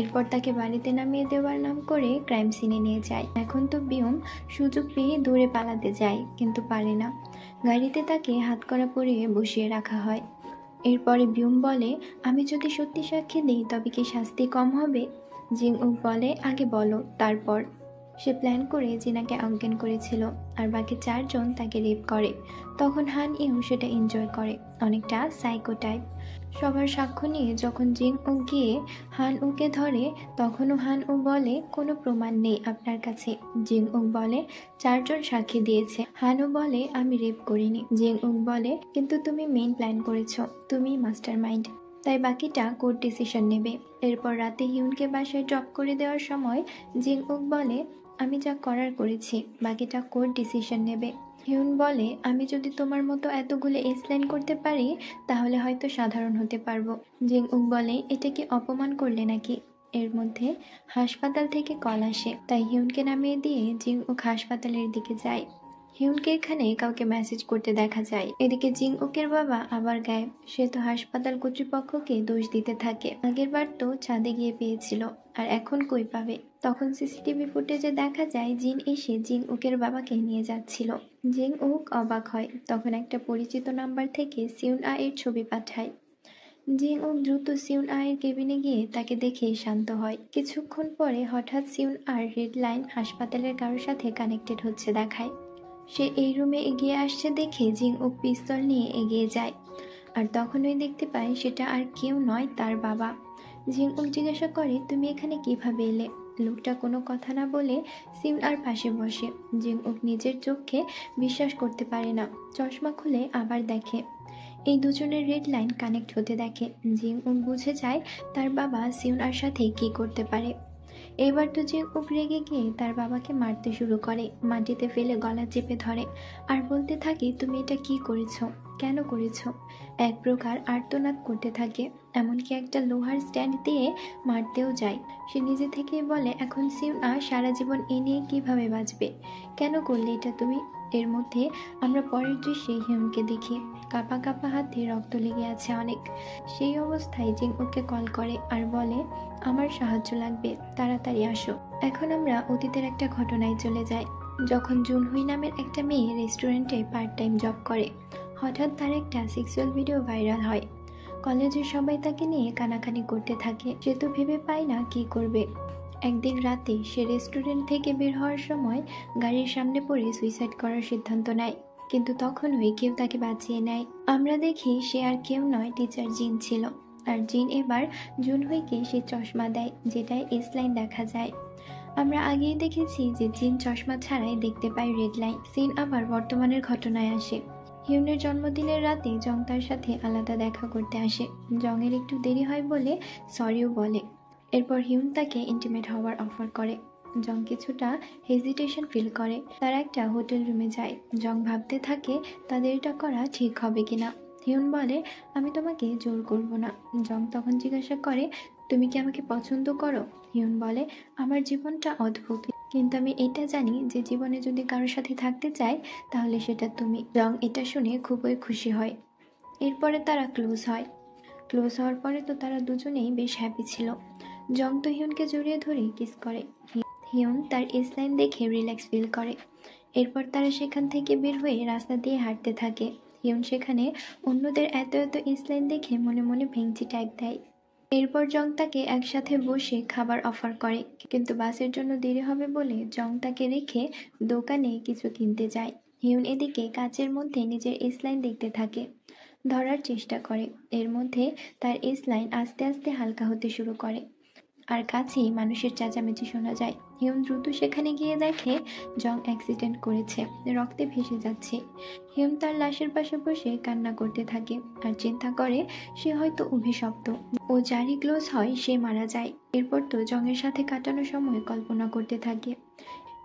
এরপর তাকে বাড়িতে নামিয়ে দেওয়ার নাম করে ক্রাইম সিনে নিয়ে যায়। এখন তো বিউম সুযোগ পেয়ে দূরে পালাতে যায়, কিন্তু পারে না। গাড়িতে তাকে হাতকড়া পরিয়ে বসিয়ে রাখা হয়। এরপরে বিউম বলে, আমি যদি সত্যি সাক্ষী দিই তবে কি শাস্তি কম হবে? জিং উক বলে, আগে বলো তারপর। সে প্ল্যান করে জিনাকে অজ্ঞান করেছিল, আর বাকি 4 জন তাকে রেপ করে। তখন হান ইউ সেটা এনজয় করে, অনেকটা সাইকো টাইপ। সবার সাক্ষ্য নিয়ে যখন জিং উক গিয়ে হান উকে ধরে, তখনও হান উ বলে কোনো প্রমাণ নেই আপনার কাছে। জিং উক বলে 4 জন সাক্ষী দিয়েছে। হান উ বলে আমি রেপ করিনি। জিং উক বলে কিন্তু তুমি মেইন প্ল্যান করেছো, তুমি মাস্টার মাইন্ড, তাই বাকিটা কোর্ট ডিসিশন নেবে। এরপর রাতে হিউনকে বাসায় ড্রপ করে দেওয়ার সময় জিং উক বলে আমি যা করার করেছি, বাকিটা কোর্ট ডিসিশন নেবে। হিউন বলে আমি যদি তোমার মতো এতগুলো এক্সপ্লেন করতে পারি তাহলে হয়তো সাধারণ হতে পারবো। জিং উক বলে এটা কি অপমান করলে নাকি? এর মধ্যে হাসপাতাল থেকে কল আসে, তাই হিউনকে নামিয়ে দিয়ে জিং উক হাসপাতালের দিকে যায়। হিউনকে এখানে কাউকে মেসেজ করতে দেখা যায়। এদিকে জিং উকের বাবা আবার গায়েব। সে তো হাসপাতাল কর্তৃপক্ষকে দোষ দিতে থাকে, আগের বার তো ছাদে গিয়ে পেয়েছিল, আর এখন কই পাবে। তখন সিসিটিভি ফুটেজে দেখা যায় জিন এসে জিং উকের বাবাকে নিয়ে যাচ্ছিল। জিং উক অবাক হয়, তখন একটা পরিচিত নাম্বার থেকে সিউন আ এর ছবি পাঠায়। জিং উক দ্রুত সিউন আ এর কেবিনে গিয়ে তাকে দেখে শান্ত হয়। কিছুক্ষণ পরে হঠাৎ সিউন আর রেড লাইন হাসপাতালের কারোর সাথে কানেক্টেড হচ্ছে দেখায়। সে এই রুমে এগিয়ে আসছে দেখে জিং উক পিস্তল নিয়ে এগিয়ে যায়, আর তখনই দেখতে পায় সেটা আর কেউ নয়, তার বাবা। জিং উক জিজ্ঞাসা করে তুমি এখানে কিভাবে এলে? লোকটা কোনো কথা না বলে সিউন আর পাশে বসে। জিং উক নিজের চোখে বিশ্বাস করতে পারে না, চশমা খুলে আবার দেখে। এই দুজনের রেড লাইন কানেক্ট হতে দেখে জিং উক বুঝে যায় তার বাবা সিউন আর সাথে কি করতে পারে। এবার তো জিং উক রেগে গিয়ে তার বাবাকে মারতে শুরু করে, মাটিতে ফেলে গলা চেপে ধরে আর বলতে থাকে তুমি এটা কি করেছো, কেন করেছো? এক প্রকার আর্তনাদ করতে থাকে, এমনকি একটা লোহার স্ট্যান্ড দিয়ে মারতেও যায়। সে নিজে থেকেই বলে এখন সিউন আর সারা জীবন এ নিয়ে কিভাবে বাঁচবে, কেন করলে এটা তুমি? এর মধ্যে আমরা পরের দৃশ্যে হিউনকে দেখি কাঁপা কাঁপা হাতে রক্ত লেগে আছে অনেক। সেই অবস্থায় জিং ওকে কল করে আর বলে, আমার সাহায্য লাগবে, তাড়াতাড়ি আসো। এখন আমরা অতীতের একটা ঘটনায় চলে যাই, যখন জুনহুই নামের একটা মেয়ে রেস্টুরেন্টে পার্ট টাইম জব করে। হঠাৎ তার একটা সেক্সুয়াল ভিডিও ভাইরাল হয়। কলেজের সবাই তাকে নিয়ে কানাকানি করতে থাকে, সে তো ভেবে পায় না কি করবে। একদিন রাতে সে রেস্টুরেন্ট থেকে বের হওয়ার সময় গাড়ির সামনে পড়ে সুইসাইড করার সিদ্ধান্ত নেয়, কিন্তু তখনই কেউ তাকে বাঁচিয়ে নেয়। আমরা দেখি সে আর কেউ নয়, টিচার জিন ছিল। আর জিন এবার জুনহুইকে সে চশমা দেয়, যেটায় এস লাইন দেখা যায়। আমরা আগেই দেখেছি যে জিন চশমা ছাড়াই দেখতে পায় রেড লাইন। সিন আবার বর্তমানের ঘটনায় আসে। হিউনের জন্মদিনের রাতে জং তার সাথে আলাদা দেখা করতে আসে। জংয়ের একটু দেরি হয় বলে সরিও বলে। এরপর হিউন তাকে ইন্টিমেট হওয়ার অফার করে। জং কিছুটা হেজিটেশন ফিল করে। তারা একটা হোটেল রুমে যায়। জং ভাবতে থাকে তাদের এটা করা ঠিক হবে কিনা। হিউন বলে, আমি তোমাকে জোর করব না। জং তখন জিজ্ঞাসা করে, তুমি কি আমাকে পছন্দ করো? হিউন বলে, আমার জীবনটা অদ্ভুত, কিন্তু আমি এটা জানি যে জীবনে যদি কারোর সাথে থাকতে চাই তাহলে সেটা তুমি। জং এটা শুনে খুবই খুশি হয়। এরপরে তারা ক্লোজ হয়। ক্লোজ হওয়ার পরে তো তারা দুজনেই বেশ হ্যাপি ছিল। জং তো হিউনকে জড়িয়ে ধরে কিস করে। হিউন তার এস লাইন দেখে রিল্যাক্স ফিল করে। এরপর তারা সেখান থেকে বের হয়ে রাস্তা দিয়ে হাঁটতে থাকে। হিউন সেখানে অন্যদের এত এত এস লাইন দেখে মনে মনে ভেঙচি টাইপ দেয়। এরপর জং তাকে একসাথে বসে খাবার অফার করে, কিন্তু বাসের জন্য দেরি হবে বলে জং তাকে রেখে দোকানে কিছু কিনতে যায়। হিউন এদিকে কাচের মধ্যে নিজের এস লাইন দেখতে থাকে, ধরার চেষ্টা করে। এর মধ্যে তার এস লাইন আস্তে আস্তে হালকা হতে শুরু করে, আর কাছেই মানুষের চেঁচামেচি শোনা যায়। হিউন দ্রুত সেখানে গিয়ে দেখে জং অ্যাক্সিডেন্ট করেছে, রক্তে ভেসে যাচ্ছে। হিউন তার লাশের পাশে বসে কান্না করতে থাকে আর চিন্তা করে সে হয়তো অভিশপ্ত, ও যারই ক্লোজ হয় সে মারা যায়। এরপর তো জংয়ের সাথে কাটানো সময় কল্পনা করতে থাকে।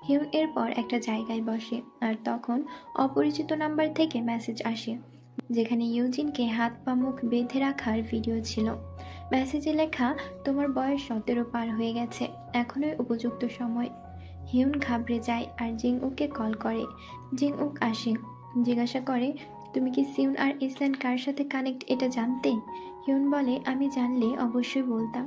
হিউন এরপর একটা জায়গায় বসে, আর তখন অপরিচিত নাম্বার থেকে মেসেজ আসে, যেখানে ইউজিনকে হাত পা মুখ বেঁধে রাখার ভিডিও ছিল। মেসেজে লেখা, তোমার বয়স 17 পার হয়ে গেছে, এখনই উপযুক্ত সময়। হিউন ঘাবড়ে যায় আর জিং উকে কল করে। জিং উক আসে, জিজ্ঞাসা করে, তুমি কি সিউন আর ইসল্যান্ড কার সাথে কানেক্ট এটা জানতে? হিউন বলে, আমি জানলে অবশ্যই বলতাম।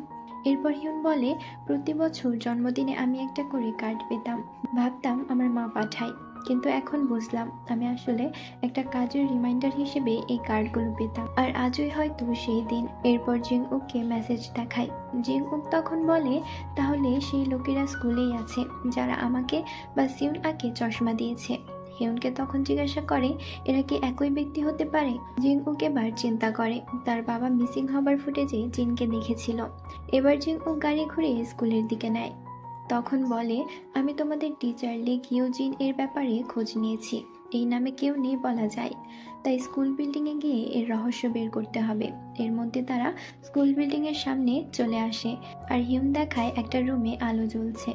এরপর হিউন বলে, প্রতি বছর জন্মদিনে আমি একটা করে কার্ড পেতাম, ভাবতাম আমার মা পাঠায়, কিন্তু এখন বুঝলাম আমি আসলে একটা কাজের রিমাইন্ডার হিসেবে এই কার্ডগুলো পেতাম, আর আজই হয়তো সেই দিন। এরপর জিং উককে মেসেজ দেখায়। জিং উক তখন বলে, তাহলে সেই লোকেরা স্কুলেই আছে যারা আমাকে বা সিউন আকে চশমা দিয়েছে। হিউনকে তখন জিজ্ঞাসা করে, এরা কি একই ব্যক্তি হতে পারে? জিং উক এবার চিন্তা করে তার বাবা মিসিং হবার ফুটেজে জিনকে দেখেছিল। এবার জিং উক গাড়ি ঘুরিয়ে স্কুলের দিকে নেয়। তখন বলে, আমি তোমাদের টিচার লি ইউজিন এর ব্যাপারে খোঁজ নিয়েছি, এই নামে কেউ নেই বলা যায়, তাই স্কুল বিল্ডিংয়ে গিয়ে এর রহস্য বের করতে হবে। এর মধ্যে তারা স্কুল বিল্ডিং এর সামনে চলে আসে, আর হিউন দেখায় একটা রুমে আলো জ্বলছে।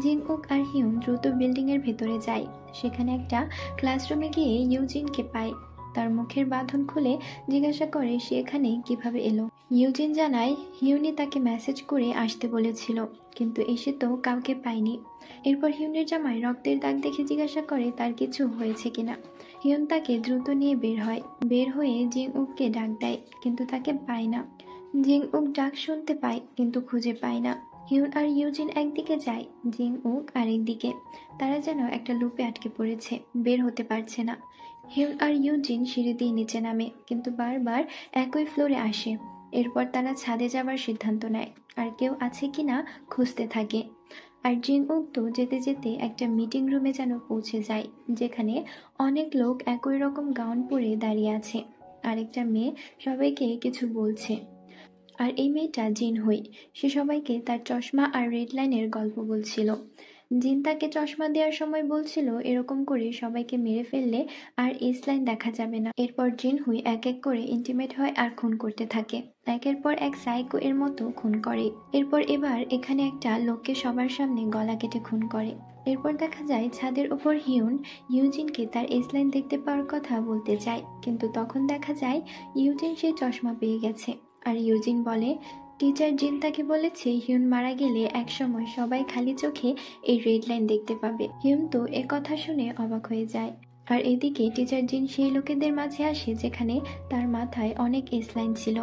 জিং উক আর হিউন দ্রুত বিল্ডিং এর ভেতরে যায়। সেখানে একটা ক্লাসরুমে গিয়ে ইউজিনকে পায়। তার মুখের বাঁধন খুলে জিজ্ঞাসা করে সে এখানে কিভাবে এলো। ইউজিন জানায় হিউনি তাকে মেসেজ করে আসতে বলেছিল, কিন্তু এসে তো কাউকে পায়নি। এরপর হিউনের জামায় রক্তের দাগ দেখে জিজ্ঞাসা করে তার কিছু হয়েছে কিনা। হিউন তাকে দ্রুত নিয়ে বের হয়। বের হয়ে জিং উককে ডাক দেয়, কিন্তু তাকে পায় না। জিং উক ডাক শুনতে পায়, কিন্তু খুঁজে পায় না। হিউন আর ইউজিন একদিকে যায়, জিং উক আরেক দিকে। তারা যেন একটা লুপে আটকে পড়েছে, বের হতে পারছে না। হিউন আর ইউজিন সিঁড়ি দিয়ে নিচে নামে, কিন্তু বারবার একই ফ্লোরে আসে। এরপর তারা ছাদে যাবার সিদ্ধান্ত নেয়, আর কেউ আছে কিনা খুঁজতে থাকে। আর জিং উক তো যেতে যেতে একটা মিটিং রুমে যেন পৌঁছে যায়, যেখানে অনেক লোক একই রকম গাউন পরে দাঁড়িয়ে আছে। আরেকটা মেয়ে সবাইকে কিছু বলছে, আর এই মেয়েটা জিন হুই। সে সবাইকে তার চশমা আর রেড লাইনের গল্প বলছিল। জিন তাকে চশমা দেওয়ার সময় বলছিল এরকম করে সবাইকে মেরে ফেললে আর এস লাইন দেখা যাবে না। এরপর জিন হুই এক এক করে ইন্টিমেট হয় আর খুন করতে থাকে, একের পর এক সাইকো এর মতো খুন করে। এরপর এবার এখানে একটা লোককে সবার সামনে গলা কেটে খুন করে। এরপর দেখা যায় ছাদের উপর হিউন ইউজিনকে তার এস লাইন দেখতে পাওয়ার কথা বলতে চায়, কিন্তু তখন দেখা যায় ইউজিন সেই চশমা পেয়ে গেছে। আর ইউজিন বলে, টিচার জিন তাকে বলেছে হিউন মারা গেলে একসময় সবাই খালি চোখে এই রেড লাইন দেখতে পাবে। হিউন তো কথা শুনে অবাক হয়ে যায়। আর এদিকে টিচার জিন সেই লোকেদের মাঝে আসে যেখানে তার মাথায় অনেক এসলাইন ছিল।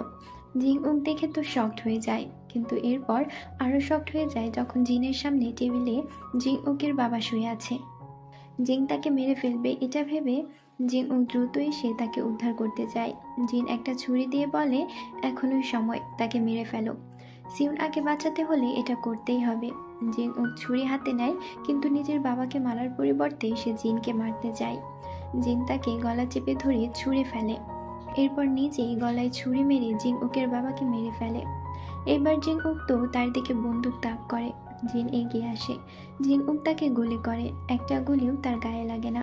জিং উক দেখে তো শকড হয়ে যায়, কিন্তু এরপর আরো শকড হয়ে যায় যখন জিনের সামনে টেবিলে জিং উকের বাবা শুয়ে আছে। জিন তাকে মেরে ফেলবে এটা ভেবে জিং উক দ্রুত এসে তাকে উদ্ধার করতে যায়। জিন একটা ছুরি দিয়ে বলে, এখনই সময়, তাকে মেরে ফেলো। সিউন আকে বাঁচাতে হলে এটা করতেই হবে। জিং উক ছুরি হাতে নেয়, কিন্তু নিজের বাবাকে মারার পরিবর্তে সে জিনকে মারতে যায়। জিন তাকে গলা চেপে ধরে ছুঁড়ে ফেলে, এরপর নিজেই গলায় ছুরি মেরে জিং উকের বাবাকে মেরে ফেলে। এবার জিং উক তো তার দিকে বন্দুক তাক করে। জিন এগিয়ে আসে, জিং উক তাকে গুলি করে, একটা গুলিও তার গায়ে লাগে না।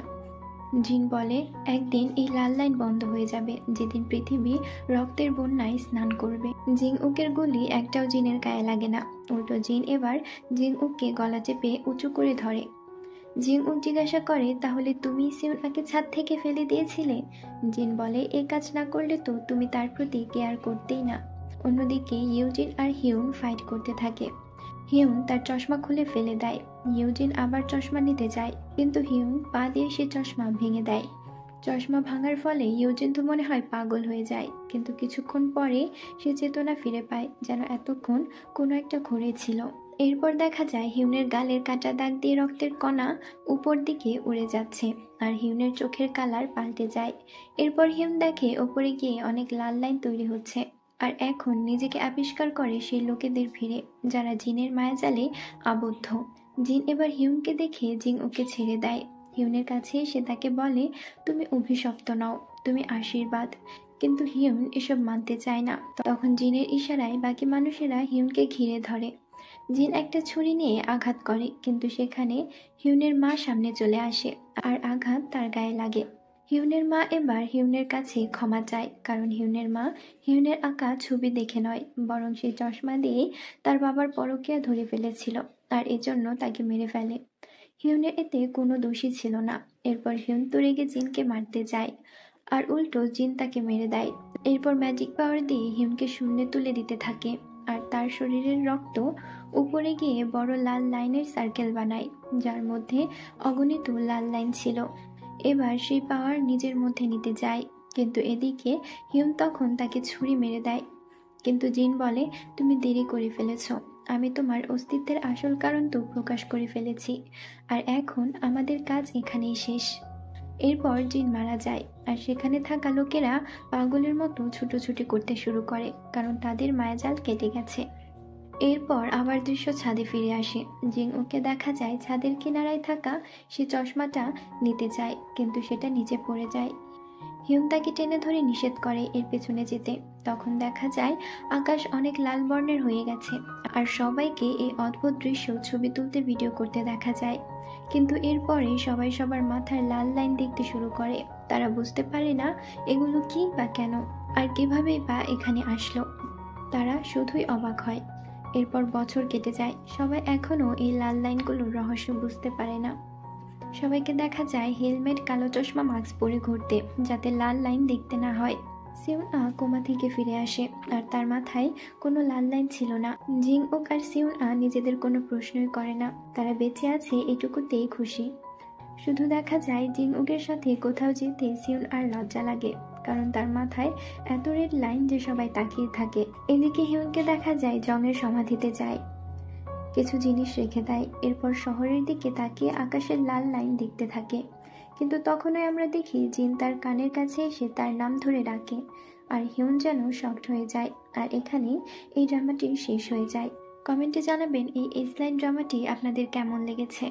জিন বলে, একদিন এই লাল লাইন বন্ধ হয়ে যাবে, যেদিন পৃথিবী রক্তের বন্যায় স্নান করবে। জিং উকের গুলি একটাও জিনের গায়ে লাগে না। উল্টো জিন এবার জিং উককে গলা চেপে উঁচু করে ধরে। জিং উক জিজ্ঞাসা করে, তাহলে তুমি সিউন আকে ছাদ থেকে ফেলে দিয়েছিলে? জিন বলে, এই কাজ না করলে তো তুমি তার প্রতি কেয়ার করতেই না। অন্যদিকে ইউজিন আর হিউন ফাইট করতে থাকে। হিউন তার চশমা খুলে ফেলে দেয়। ইউজিন আবার চশমা নিতে যায়, কিন্তু হিউন পা দিয়ে সে চশমা ভেঙে দেয়। চশমা ভাঙার ফলে ইউজিন তো মনে হয় পাগল হয়ে যায়, কিন্তু কিছুক্ষণ পরে সে চেতনা ফিরে পায়, যেন এতক্ষণ কোনো একটা ঘোরে ছিল। এরপর দেখা যায় হিউনের গালের কাটা দাগ দিয়ে রক্তের কণা উপর দিকে উড়ে যাচ্ছে, আর হিউনের চোখের কালার পাল্টে যায়। এরপর হিউন দেখে ওপরে গিয়ে অনেক লাল লাইন তৈরি হচ্ছে, আর এখন নিজেকে আবিষ্কার করে সেই লোকেদের ভিড়ে যারা জিনের মায়াজালে আবদ্ধ। জিন এবার হিউনকে দেখে জিং ওকে ছেড়ে দেয়। হিউনের কাছে সে তাকে বলে, তুমি অভিশপ্ত নও, তুমি আশীর্বাদ। কিন্তু হিউন এসব মানতে চায় না। তখন জিনের ইশারায় বাকি মানুষেরা হিউনকে ঘিরে ধরে। জিন একটা ছুরি নিয়ে আঘাত করে, কিন্তু সেখানে হিউনের মা সামনে চলে আসে, আর আঘাত তার গায়ে লাগে। হিউনের মা এবার হিউনের কাছে ক্ষমা চায়, কারণ হিউনের মা হিউনের আঁকা ছবি দেখে নয়, বরং সেই চশমা দিয়ে তার বাবার পরকীয়া ধরে ফেলেছিল, আর এজন্য তাকে মেরে ফেলে। হিউনের এতে কোনো দোষী ছিল না। এরপর হিউন তো রেগে জিনকে মারতে যায়, আর উল্টো জিন তাকে মেরে দেয়। এরপর ম্যাজিক পাওয়ার দিয়ে হিউনকে শূন্যে তুলে দিতে থাকে, আর তার শরীরের রক্ত উপরে গিয়ে বড় লাল লাইনের সার্কেল বানায়, যার মধ্যে অগণিত লাল লাইন ছিল। এবার সেই পাওয়ার নিজের মধ্যে নিতে যায়, কিন্তু এদিকে হিউন তখন তাকে ছুরি মেরে দেয়। কিন্তু জিন বলে, তুমি দেরি করে ফেলেছ, আমি তোমার অস্তিত্বের আসল কারণ তো প্রকাশ করে ফেলেছি, আর এখন আমাদের কাজ এখানেই শেষ। এরপর জিন মারা যায়, আর সেখানে থাকা লোকেরা পাগলের মতো ছুটোছুটি করতে শুরু করে, কারণ তাদের মায়াজাল কেটে গেছে। এরপর আবার দৃশ্য ছাদে ফিরে আসে। জিং ওকে দেখা যায় ছাদের কিনারায় থাকা সে চশমাটা নিতে চায়, কিন্তু সেটা নিচে পড়ে যায়। হিউন তাকে টেনে ধরে নিষেধ করে এর পেছনে যেতে। তখন দেখা যায় আকাশ অনেক লাল বর্ণের হয়ে গেছে, আর সবাইকে এই অদ্ভুত দৃশ্য ছবি তুলতে ভিডিও করতে দেখা যায়। কিন্তু এরপরে সবাই সবার মাথার লাল লাইন দেখতে শুরু করে। তারা বুঝতে পারে না এগুলো কি বা কেন, আর কিভাবেই বা এখানে আসলো। তারা শুধুই অবাক হয়। এরপর বছর কেটে যায়, সবাই এখনো এই লাল লাইনগুলোর রহস্য বুঝতে পারে না। সবাইকে দেখা যায় হেলমেট, কালো চশমা, মাস্ক পরে ঘুরতে, যাতে লাল লাইন দেখতে না হয়। সিউন আ কোমা থেকে ফিরে আসে, আর তার মাথায় কোনো লাল লাইন ছিল না। জিং ওক আর সিউন আ নিজেদের কোনো প্রশ্নই করে না, তারা বেঁচে আছে এটুকুতেই খুশি। শুধু দেখা যায় জিং উকের সাথে কোথাও যেতে সিউন আর লজ্জা লাগে, কারণ তার মাথায় এত রেড লাইন যে সবাই তাকিয়ে থাকে। এদিকে হিউনকে দেখা যায় জংয়ের সমাধিতে যায়, কিছু জিনিস রেখে দেয়, এরপর শহরের দিকে তাকিয়ে আকাশের লাল লাইন দেখতে থাকে। কিন্তু তখনই আমরা দেখি জিন তার কানের কাছে এসে তার নাম ধরে ডাকে, আর হিউন যেন শকড হয়ে যায়। আর এখানেই এই ড্রামাটি শেষ হয়ে যায়। কমেন্টে জানাবেন এই এসলাইন ড্রামাটি আপনাদের কেমন লেগেছে।